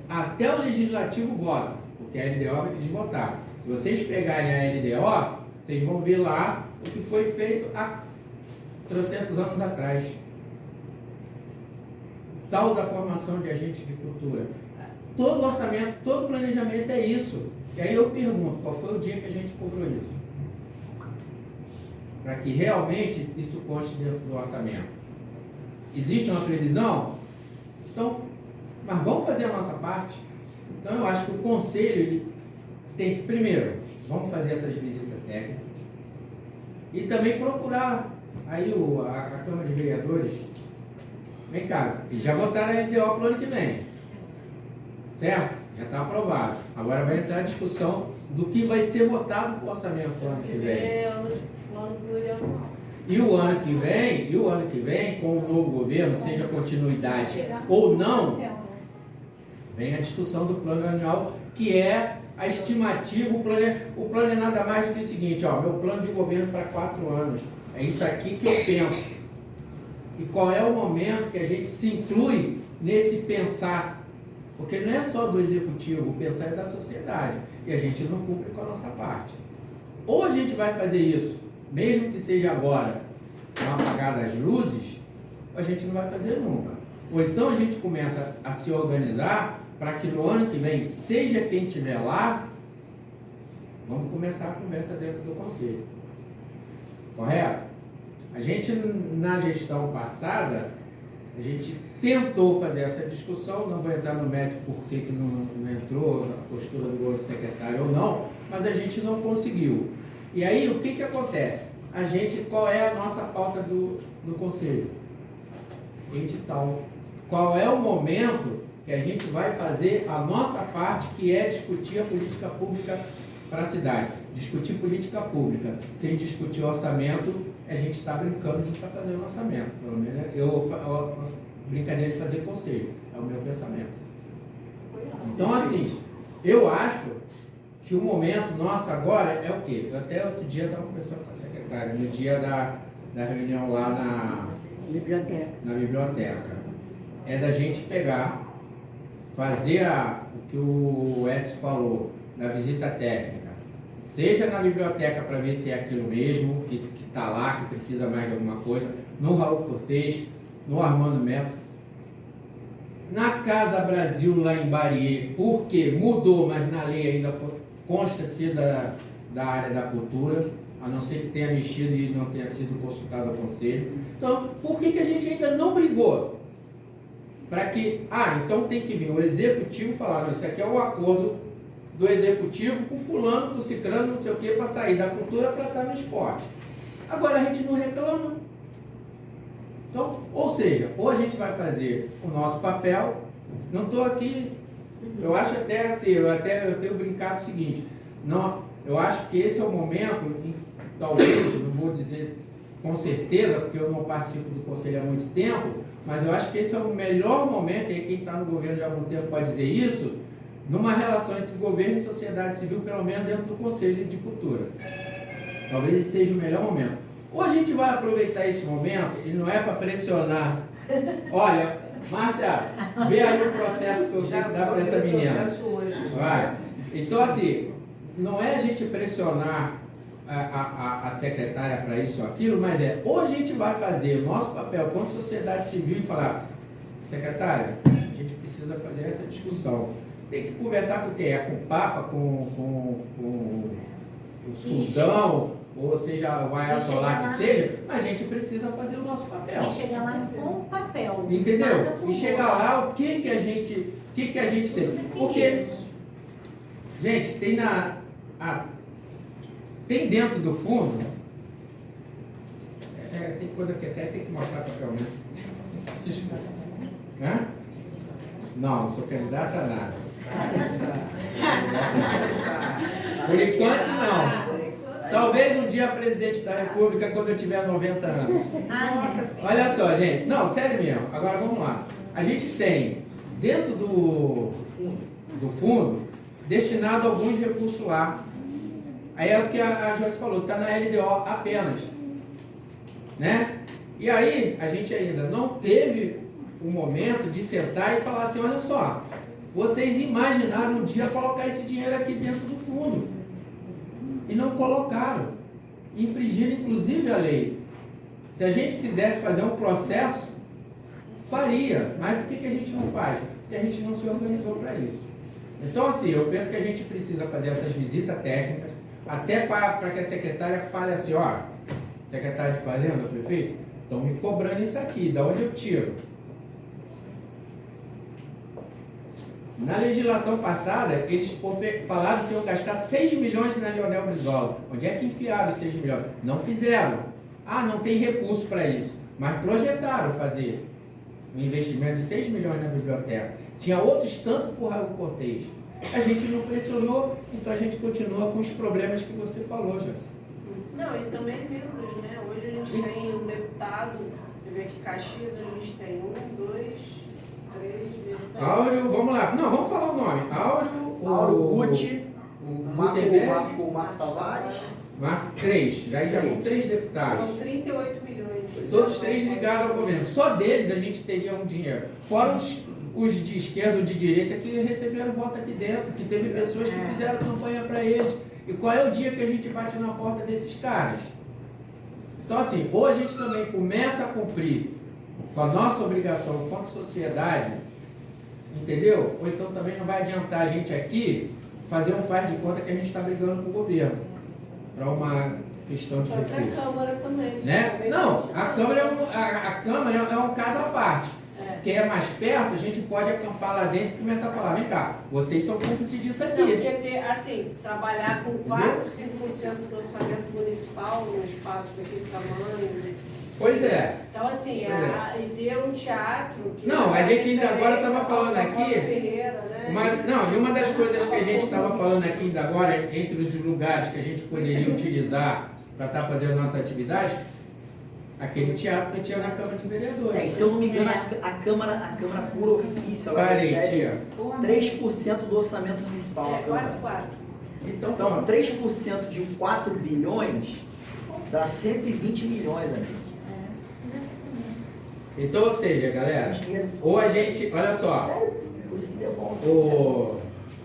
até o legislativo vota, porque a LDO vai pedir votar. Se vocês pegarem a LDO, vocês vão ver lá o que foi feito há 300 anos atrás. Tal da formação de agentes de cultura. Todo orçamento, todo planejamento é isso. E aí eu pergunto, qual foi o dia que a gente cobrou isso? Para que realmente isso conste dentro do orçamento. Existe uma previsão? Então, mas vamos fazer a nossa parte. Então eu acho que o conselho ele tem que, primeiro, vamos fazer essas visitas técnicas e também procurar aí a Câmara de Vereadores. Vem cá, já votaram a LDO para o ano que vem, certo? Já está aprovado. Agora vai entrar a discussão do que vai ser votado para o orçamento do ano que vem. Plano plurianual. E o ano que vem, com o novo governo, seja continuidade ou não, vem a discussão do plano anual, que é a estimativa. O plano é nada mais do que o seguinte, meu plano de governo para 4 anos. É isso aqui que eu penso. E qual é o momento que a gente se inclui nesse pensar? Porque não é só do executivo, o pensar é da sociedade. E a gente não cumpre com a nossa parte. Ou a gente vai fazer isso, mesmo que seja agora, com apagar das luzes, ou a gente não vai fazer nunca. Ou então a gente começa a se organizar para que no ano que vem, seja quem estiver lá, vamos começar a conversa dentro do conselho. Correto? A gente, na gestão passada, a gente tentou fazer essa discussão, não vou entrar no mérito por que não entrou a postura do governo secretário ou não, mas a gente não conseguiu. E aí, o que acontece? Qual é a nossa pauta do conselho? Edital. Qual é o momento que a gente vai fazer a nossa parte, que é discutir a política pública para a cidade? Discutir política pública sem discutir orçamento, a gente está brincando de estar fazendo orçamento. Pelo menos brincadeira de fazer conselho, é o meu pensamento. Então, assim, eu acho que o momento nosso agora é o quê? Eu até outro dia estava conversando com a secretária, no dia da reunião lá na biblioteca. É da gente pegar, fazer o que o Edson falou, da visita técnica, seja na biblioteca para ver se é aquilo mesmo, que está lá, que precisa mais de alguma coisa, no Raul Cortez, no Armando Melo, na Casa Brasil lá em Barier, porque mudou, mas na lei ainda consta ser da área da cultura, a não ser que tenha mexido e não tenha sido consultado ao conselho. Então, por que a gente ainda não brigou? Para que, então tem que vir o executivo falar, não, isso aqui é o acordo do executivo com fulano, com ciclano, não sei o que, para sair da cultura para estar no esporte. Agora a gente não reclama. Então, ou seja, ou a gente vai fazer o nosso papel, não estou aqui, eu acho até assim, eu tenho brincado o seguinte, não, eu acho que esse é o momento, talvez, não vou dizer com certeza, porque eu não participo do conselho há muito tempo, mas eu acho que esse é o melhor momento, e quem está no governo de algum tempo pode dizer isso, numa relação entre governo e sociedade civil, pelo menos dentro do Conselho de Cultura. Talvez esse seja o melhor momento. Ou a gente vai aproveitar esse momento, e não é para pressionar, olha, Márcia, vê aí o processo que eu tenho que dar para essa menina. Vai. Então, assim, não é a gente pressionar a secretária para isso ou aquilo, mas ou a gente vai fazer o nosso papel contra a sociedade civil e falar, secretária, a gente precisa fazer essa discussão. Tem que conversar com quem? É com o Papa, com o sultão, ou seja, o ayatollah que seja, a gente precisa fazer o nosso papel. E chegar lá com o papel. Entendeu? E chegar lá, o que a gente tem? Porque, gente, tem dentro do fundo, tem coisa que é séria, tem que mostrar papel mesmo. Hã? Não sou candidata a nada. Por enquanto, não. Talvez um dia presidente da República, quando eu tiver 90 anos. Olha só, gente. Não, sério mesmo. Agora vamos lá. A gente tem, dentro do fundo, destinado alguns recursos lá. Aí é o que a Joyce falou, está na LDO apenas. Né? E aí, a gente ainda não teve o momento de sentar e falar assim, olha só, vocês imaginaram um dia colocar esse dinheiro aqui dentro do fundo. E não colocaram. Infringiram inclusive a lei. Se a gente quisesse fazer um processo, faria. Mas por que a gente não faz? Porque a gente não se organizou para isso. Então, assim, eu penso que a gente precisa fazer essas visitas técnicas, até para que a secretária fale assim, ó, secretária de Fazenda, prefeito, estão me cobrando isso aqui, da onde eu tiro? Na legislação passada, eles falaram que iam gastar 6 milhões na Leonel Brizola. Onde é que enfiaram 6 milhões? Não fizeram. Ah, não tem recurso para isso. Mas projetaram fazer um investimento de 6 milhões na biblioteca. Tinha outros tanto por Raul Cortez. A gente não pressionou, então a gente continua com os problemas que você falou, José. Não, e também membros, né? Hoje a gente tem um deputado, você vê que Caxias a gente tem 1, 2, 3 deputados. Áureo, vamos lá. Não, vamos falar o nome. Áureo Guti, o Marco Tavares. Marco 3, já com 3 deputados. São 38 milhões. Todos 3 ligados ao governo. Só deles a gente teria um dinheiro. Fora os de esquerda ou de direita que receberam voto aqui dentro, que teve pessoas que fizeram campanha para eles. E qual é o dia que a gente bate na porta desses caras? Então, assim, ou a gente também começa a cumprir com a nossa obrigação quanto sociedade, entendeu? Ou então também não vai adiantar a gente aqui fazer um faz de conta que a gente está brigando com o governo para uma questão de Até a recurso. Câmara também. Né? Não, a Câmara é um caso à parte. Quem é mais perto, a gente pode acampar lá dentro e começar a falar, vem cá, vocês são cúmplices disso aqui. Não, porque ter, assim, trabalhar com 4, 5% do orçamento municipal num espaço daquele tamanho. Pois é. Então, assim, e ter um teatro que... Não, a gente ainda agora estava falando aqui... Ferreira, né? E uma das coisas que a gente estava falando aqui ainda agora, entre os lugares que a gente poderia utilizar para estar fazendo nossa atividade, aquele teatro que tinha na Câmara de Vereadores. E se eu não me engano, a Câmara por ofício, ela recebe 3% do orçamento municipal. Quase 4%. Então 3% de 4 bilhões dá 120 milhões, amigo. Então, ou seja, galera, ou a gente, olha só, sério? Por isso que deu bom.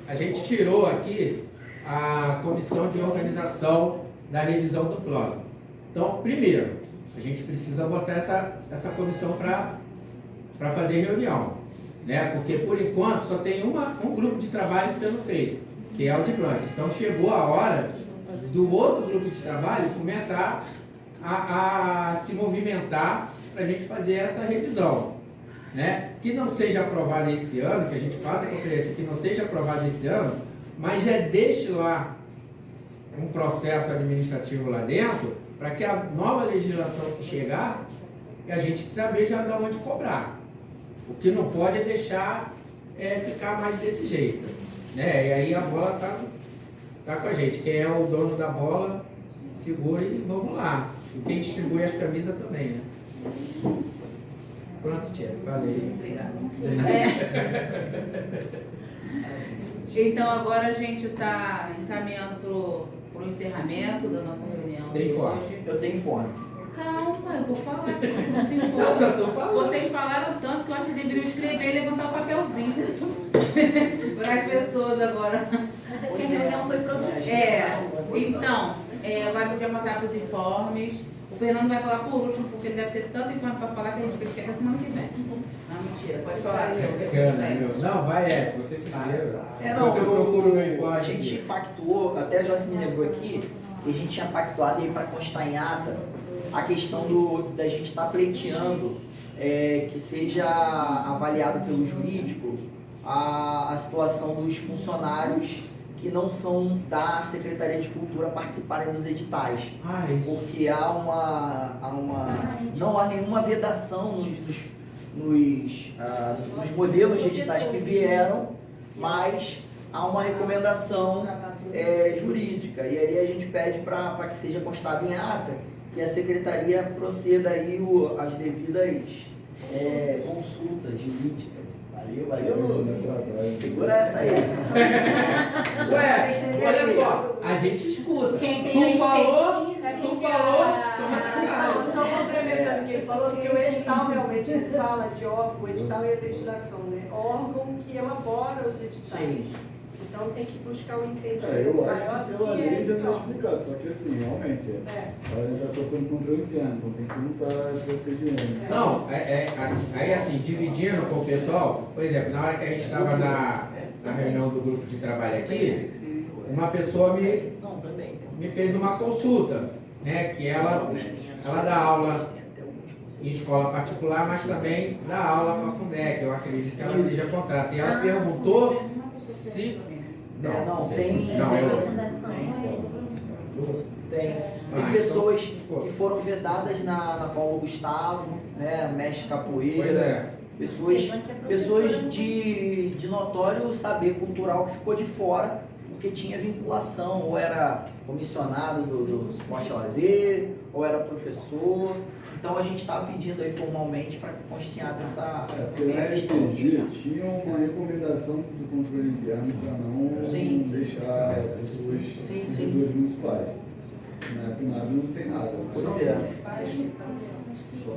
A gente tirou aqui a comissão de organização da revisão do plano. Então, primeiro, a gente precisa botar essa comissão para fazer reunião, né? Porque por enquanto só tem um grupo de trabalho sendo feito, que é o de Blanc. Então chegou a hora do outro grupo de trabalho começar a se movimentar para a gente fazer essa revisão, né? Que não seja aprovada esse ano, que a gente faça a conferência, que não seja aprovada esse ano, mas já deixe lá um processo administrativo lá dentro, para que a nova legislação que chegar, a gente saber já de onde cobrar. O que não pode é deixar ficar mais desse jeito, né? E aí a bola tá com a gente. Quem é o dono da bola, segura e vamos lá. E quem distribui as camisas também, né? Pronto, tia, falei. Obrigada. Então agora a gente está encaminhando para o encerramento da nossa reunião Tem de fome? hoje. Eu tenho fome. Calma, eu vou falar. Não se Não, importa. só tô falando. Vocês falaram tanto que eu acho que deveriam escrever e levantar o papelzinho. Para as pessoas agora. Mas é que a reunião foi produtiva. Então, agora eu podia passar para os informes. O Fernando vai falar por último, porque ele deve ter tanto informe para falar que a gente vai ficar até semana que vem. Não, mentira, pode falar, senhor. Não, vai, se você quiser. Não, eu procuro meu informe. a gente pactuou, até a Joyce me lembrou aqui, que a gente tinha pactuado aí para constar em ata a questão da gente estar pleiteando que seja avaliado pelo jurídico a situação dos funcionários que não são da Secretaria de Cultura participarem dos editais. Isso. Porque não há nenhuma vedação nos modelos de editais que vieram, mas há uma recomendação jurídica. E aí a gente pede para que seja constado em ata que a Secretaria proceda aí as devidas consultas jurídicas. Valeu, Lucas. Segura essa aí. Ué, olha só, a gente escuta. Quem tem Tu a falou, expertise, toma Não, só complementando o que ele falou, que o edital realmente ele fala de órgão, o edital e a legislação, né? Órgão que elabora os editais. Sim. Então tem que buscar um entendimento Eu acho maior que do pela que lei é já esse está órgão. explicado, só que assim, realmente, a orientação foi no controle interno, então tem que lutar procedimento. Não, aí assim, dividindo com o pessoal, por exemplo, na hora que a gente estava na reunião do grupo de trabalho aqui, uma pessoa me fez uma consulta, né, que ela dá aula em escola particular, mas também dá aula para a Fundec, eu acredito que ela seja contrato. E ela perguntou se... Tem pessoas que foram vedadas na Paulo Gustavo, né, mestre capoeira, pessoas de notório saber cultural que ficou de fora, porque tinha vinculação, ou era comissionado do esporte e lazer, ou era professor. Então a gente estava pedindo aí formalmente para constar dessa Porque na RPG tinha uma recomendação do controle interno para não deixar as pessoas servidores municipais. Na PNAB não tem nada. Pois é.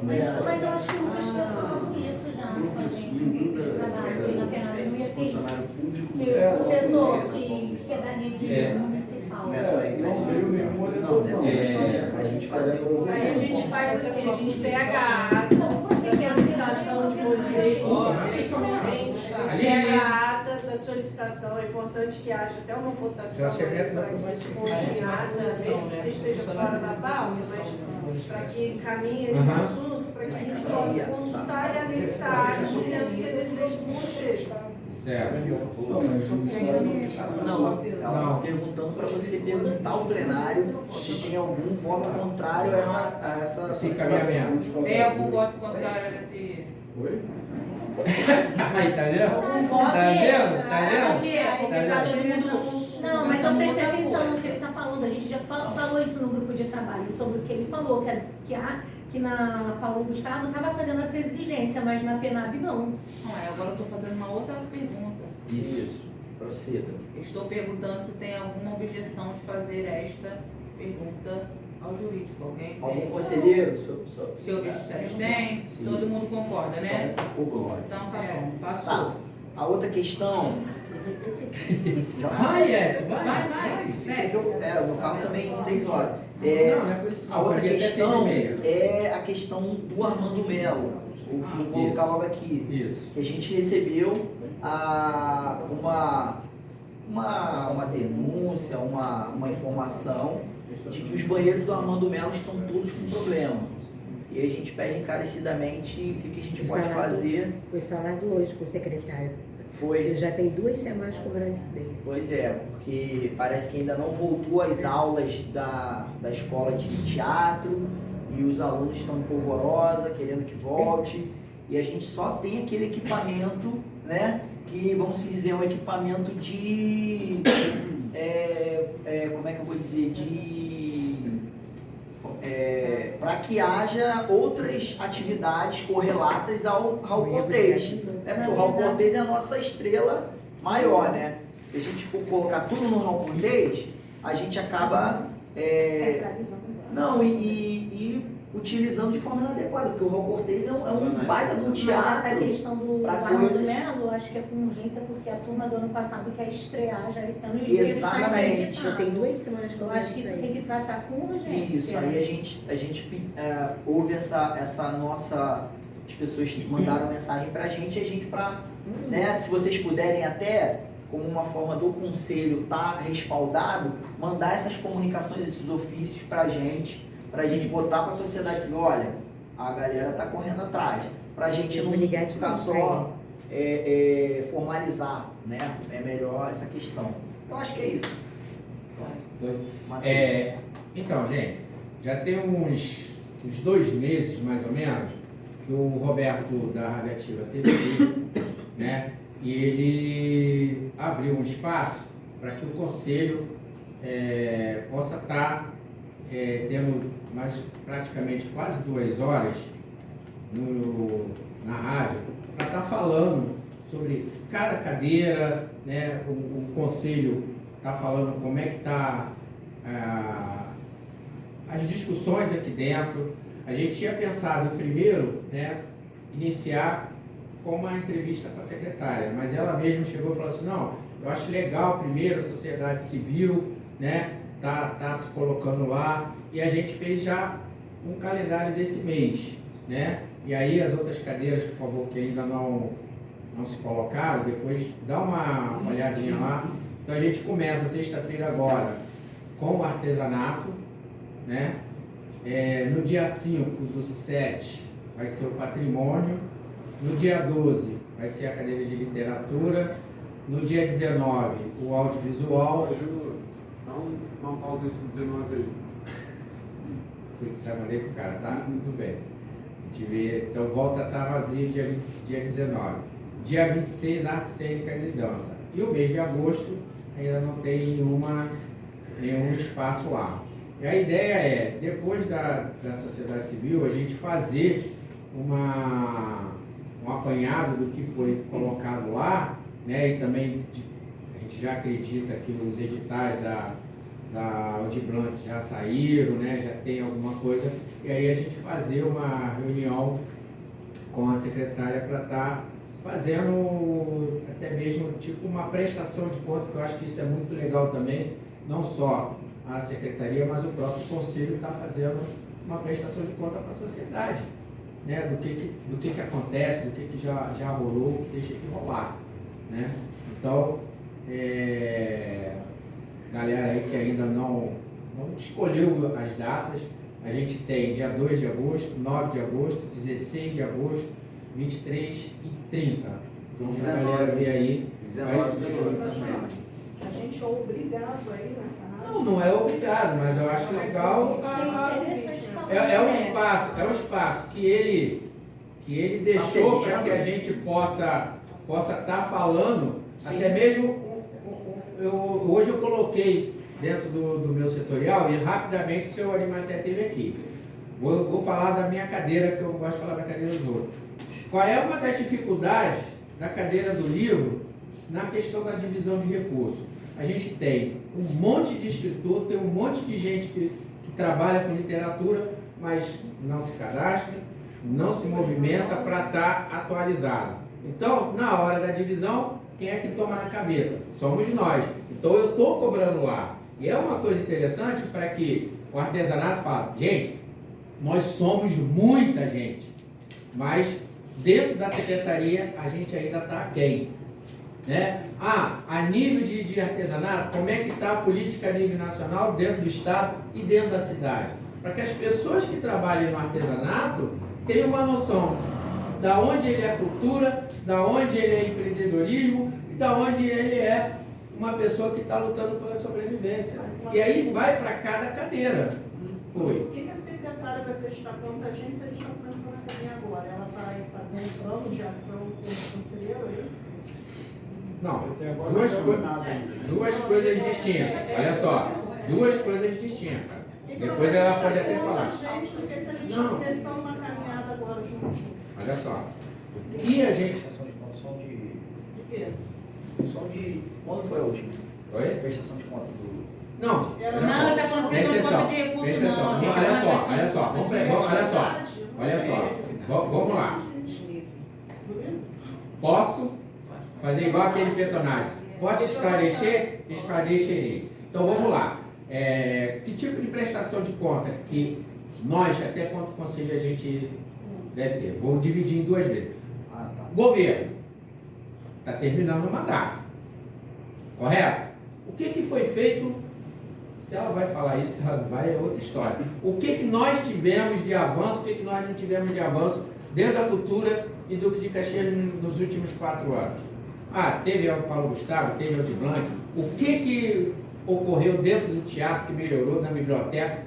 Mas eu acho que o Lucas tinha falado isso já com a gente. Trabalho na PNAB não ia ter isso. Que o professor que é da rede municipal. Não veio nenhuma orientação. A gente fazia Aí a gente faz assim, a gente pega a ata da solicitação de vocês, principalmente, a gente pega a ata da solicitação, é importante que haja até uma votação para que isso conste em ata, mesmo que esteja fora da pauta, mas para que encaminhe esse assunto, para que a gente possa consultar e anexar a ata dizendo que é desejo com vocês. Certo. Não, perguntando para você perguntar ao plenário se tem algum voto contrário a essa encaminhamento. Tem algum voto contrário a esse... Oi? Aí, tá vendo? Tá Por quê? Porque está todo mundo... Não, mas eu prestei atenção no que ele está falando. A gente já falou isso no grupo de trabalho, sobre o que ele falou, que na Paulo Gustavo estava fazendo essa exigência, mas na PNAB não. Agora eu estou fazendo uma outra pergunta. Isso, proceda. Estou perguntando se tem alguma objeção de fazer esta pergunta ao jurídico. Alguém tem? Algum conselheiro? Se objeções tem, todo mundo concorda, né? Então tá bom, passou. Tá. A outra questão... Vai, Edson, Vai, segue. O meu carro também 6 horas. Não é por isso não. A outra Podia até questão 6h30. é a questão do Armando Melo. Vou colocar logo aqui. Isso. Que a gente recebeu uma denúncia, uma informação de que os banheiros do Armando Melo estão todos com problema. E a gente pede encarecidamente o que a gente pode fazer. Foi falado hoje com o secretário. Foi. Eu já tenho 2 semanas cobrando isso dele. Pois é, porque parece que ainda não voltou às aulas da escola de teatro e os alunos estão em polvorosa, querendo que volte. E a gente só tem aquele equipamento, né? Que, vamos dizer, é um equipamento de... como é que eu vou dizer? Para que haja outras atividades correlatas ao Raul Cortez. Porque o Raul Cortez é a nossa estrela maior, né? Se a gente for colocar tudo no Raul Cortez, a gente acaba utilizando de forma inadequada, porque o Raul Cortez é um baita de um teatro. Mas essa questão do pra Armando coisas. Melo, acho que é com urgência, porque a turma do ano passado quer estrear já esse ano e os Exatamente. Eu tenho 2 semanas Eu cobrando acho que isso aí. tem que tratar com urgência. Isso, aí a gente ouve essa nossa... As pessoas mandaram mensagem pra gente, e a gente né, se vocês puderem até, como uma forma do conselho estar respaldado, mandar essas comunicações, esses ofícios pra gente botar pra sociedade civil, olha, a galera tá correndo atrás, pra gente não ficar só formalizar, né? É melhor essa questão. Eu acho que é isso. Então, gente, já tem uns 2 meses, mais ou menos, que o Roberto da Radiativa teve aqui, né? E ele abriu um espaço para que o conselho possa estar tendo praticamente quase 2 horas na rádio para estar falando sobre cada cadeira, né? O conselho está falando como é que está as discussões aqui dentro. A gente tinha pensado primeiro, né, iniciar com uma entrevista com a secretária, mas ela mesma chegou e falou assim, não, eu acho legal primeiro a sociedade civil, né, tá se colocando lá, e a gente fez já um calendário desse mês, né, e aí as outras cadeiras, por favor, que ainda não se colocaram, depois dá uma olhadinha lá. Então a gente começa sexta-feira agora com o artesanato, né, no dia 5/7 vai ser o patrimônio, no dia 12 vai ser a cadeira de literatura, no dia 19 o audiovisual. Ju, dá um pause nesse 19 aí. Putz, já mandei pro cara, tá? Tudo bem. A gente vê, então volta a estar vazio dia 19. Dia 26, artes cênicas e dança. E o mês de agosto ainda não tem nenhum espaço lá. E a ideia é, depois da sociedade civil, a gente fazer um apanhado do que foi colocado lá, né? E também a gente já acredita que os editais da Aldir Blanc já saíram, né? Já tem alguma coisa. E aí a gente fazer uma reunião com a secretária para estar fazendo até mesmo tipo uma prestação de conta, que eu acho que isso é muito legal também, não só a secretaria, mas o próprio conselho está fazendo uma prestação de conta para a sociedade, né? Do que acontece, do que já rolou, o que deixa de rolar, né? Então, galera aí que ainda não escolheu as datas, a gente tem dia 2 de agosto, 9 de agosto, 16 de agosto, 23 e 30. Então, para a galera ver aí. 19. A gente é obrigado aí nessa rádio. Não é obrigado, mas eu acho legal. É um espaço que ele deixou para que a gente possa estar falando. Sim. Até mesmo hoje eu coloquei dentro do meu setorial e rapidamente o seu Arimaté teve aqui. Vou falar da minha cadeira, que eu gosto de falar da cadeira dos outros. Qual é uma das dificuldades da cadeira do livro na questão da divisão de recursos? A gente tem um monte de escritor, tem um monte de gente que trabalha com literatura, mas não se cadastra, não se movimenta para estar atualizado. Então, na hora da divisão, quem é que toma na cabeça? Somos nós. Então, eu estou cobrando lá. E é uma coisa interessante para que o artesanato fale, gente, nós somos muita gente, mas dentro da secretaria a gente ainda está aquém, né? A nível de artesanato, como é que está a política a nível nacional, dentro do estado e dentro da cidade? Para que as pessoas que trabalham no artesanato tenham uma noção da onde ele é cultura, da onde ele é empreendedorismo e da onde ele é uma pessoa que está lutando pela sobrevivência. E aí vai para cada cadeira. Oi. O que a secretária vai prestar conta a gente se a gente está começando a caminhar agora? Ela vai fazer um plano de ação com o conselheiro, é isso? Não, duas coisas distintas. Olha só, duas coisas distintas. Depois ela pode até falar. Gente, porque se a gente Não. fizer só uma caminhada agora junto. Olha só. O que a gente. Prestação de conta, som de... De quê? Som de... Quando foi a última? Oi? Prestação de conta do... Não. Era- olha Não, só. ele está falando Presta de conta atenção, de recurso, presta atenção. não. gente, Olha tá só, falando olha de só. conta de Olha só. Olha só. Vamos lá. Posso fazer igual aquele personagem. Posso esclarecer? Esclarecerei. Então vamos lá. Que tipo de prestação de conta que nós, até quanto conselho, a gente deve ter? Vou dividir em duas vezes. Ah, tá. Governo está terminando o mandato, correto? O que foi feito? Se ela vai falar isso, ela vai é outra história. O que nós tivemos de avanço, o que nós não tivemos de avanço dentro da cultura e do de Caxias nos últimos 4 anos? Ah, teve o Paulo Gustavo, teve o de Blanc. O que ocorreu dentro do teatro que melhorou na biblioteca?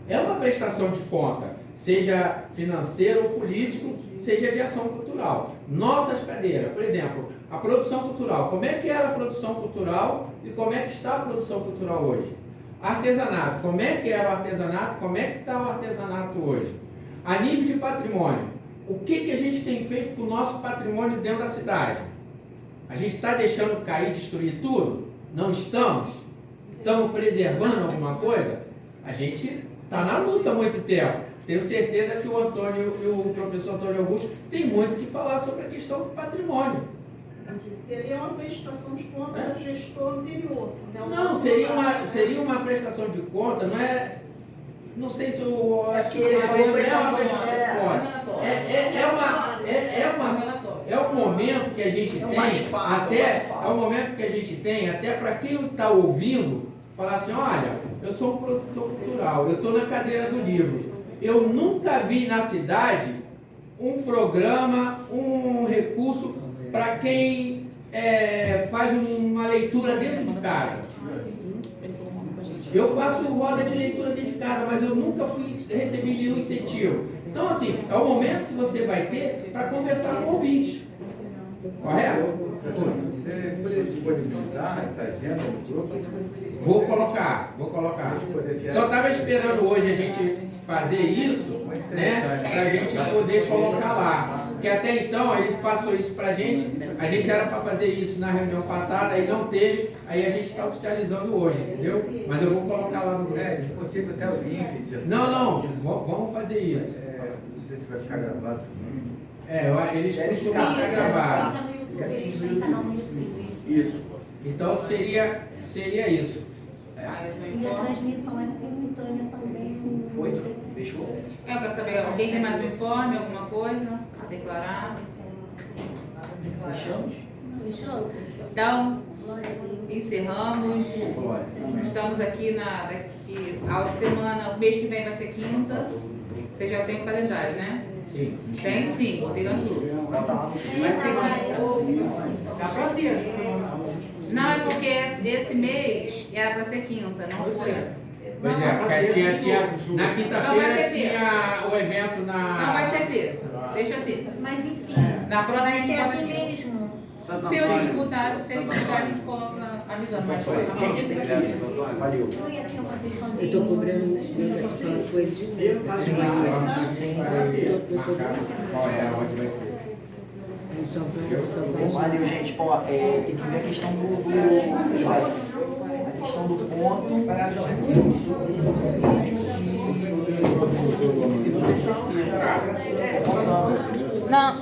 É uma prestação de conta, seja financeiro ou político, seja de ação cultural. Nossas cadeiras, por exemplo, a produção cultural. Como é que era a produção cultural e como é que está a produção cultural hoje? Artesanato. Como é que era o artesanato? Como é que está o artesanato hoje? A nível de patrimônio. O que a gente tem feito com o nosso patrimônio dentro da cidade? A gente está deixando cair, destruir tudo? Não estamos? Estamos preservando alguma coisa? A gente está na luta há muito tempo. Tenho certeza que o Antônio e o professor Antônio Augusto têm muito o que falar sobre a questão do patrimônio. Seria uma prestação de conta do gestor anterior. Né? Não, seria uma prestação de conta, não é... Não sei se eu acho que ele falou não é uma prestação de prestação de conta. É um momento que a gente É um tem, bate-papo, é um momento que a gente tem, até para quem está ouvindo, falar assim, olha, eu sou um produtor cultural, eu estou na cadeira do livro. Eu nunca vi na cidade um programa, um recurso para quem faz uma leitura dentro de casa. Eu faço roda de leitura dentro de casa, mas eu nunca recebi nenhum incentivo. Então, assim, é o momento que você vai ter para conversar com o ouvinte. Correto? Você poderia disponibilizar essa agenda do grupo? Vou colocar. Só estava esperando hoje a gente fazer isso, né, para a gente poder colocar lá. Porque até então ele passou isso para a gente era para fazer isso na reunião passada, aí não teve, aí a gente está oficializando hoje, entendeu? Mas eu vou colocar lá no grupo. Se possível, até o link. Não, vamos fazer isso. Não sei se vai ficar gravado também. Eles costumam ficar gravados. Isso. Então seria isso. E a transmissão é simultânea também. Foi? Fechou? Eu quero saber, alguém tem mais um informe, alguma coisa a declarar? Fechamos? Fechou? Então, encerramos. Estamos aqui daqui a semana, o mês que vem vai ser quinta. Você já tem o calendário, né? Sim. Tem sim, botei no azul. Vai ser quinta. Já fazia essa semana. Não, é porque esse mês era para ser quinta, não foi. Pois é, porque tinha na Não vai quinta-feira ser tinha o evento na... Não vai ser terça, deixa terça. Mas enfim, Na próxima a vai gente ser bota aqui aqui. mesmo. Se eu disputar, a gente coloca avisando mais coisa. Valeu. Eu ia ter uma questão de... Eu tô cobrando isso, eu tô falando com ele de novo. Qual é, onde vai ser? Ele só vai Valeu, gente. Ó, tem que ver a questão a questão do ponto subsídio e do TCC. Não,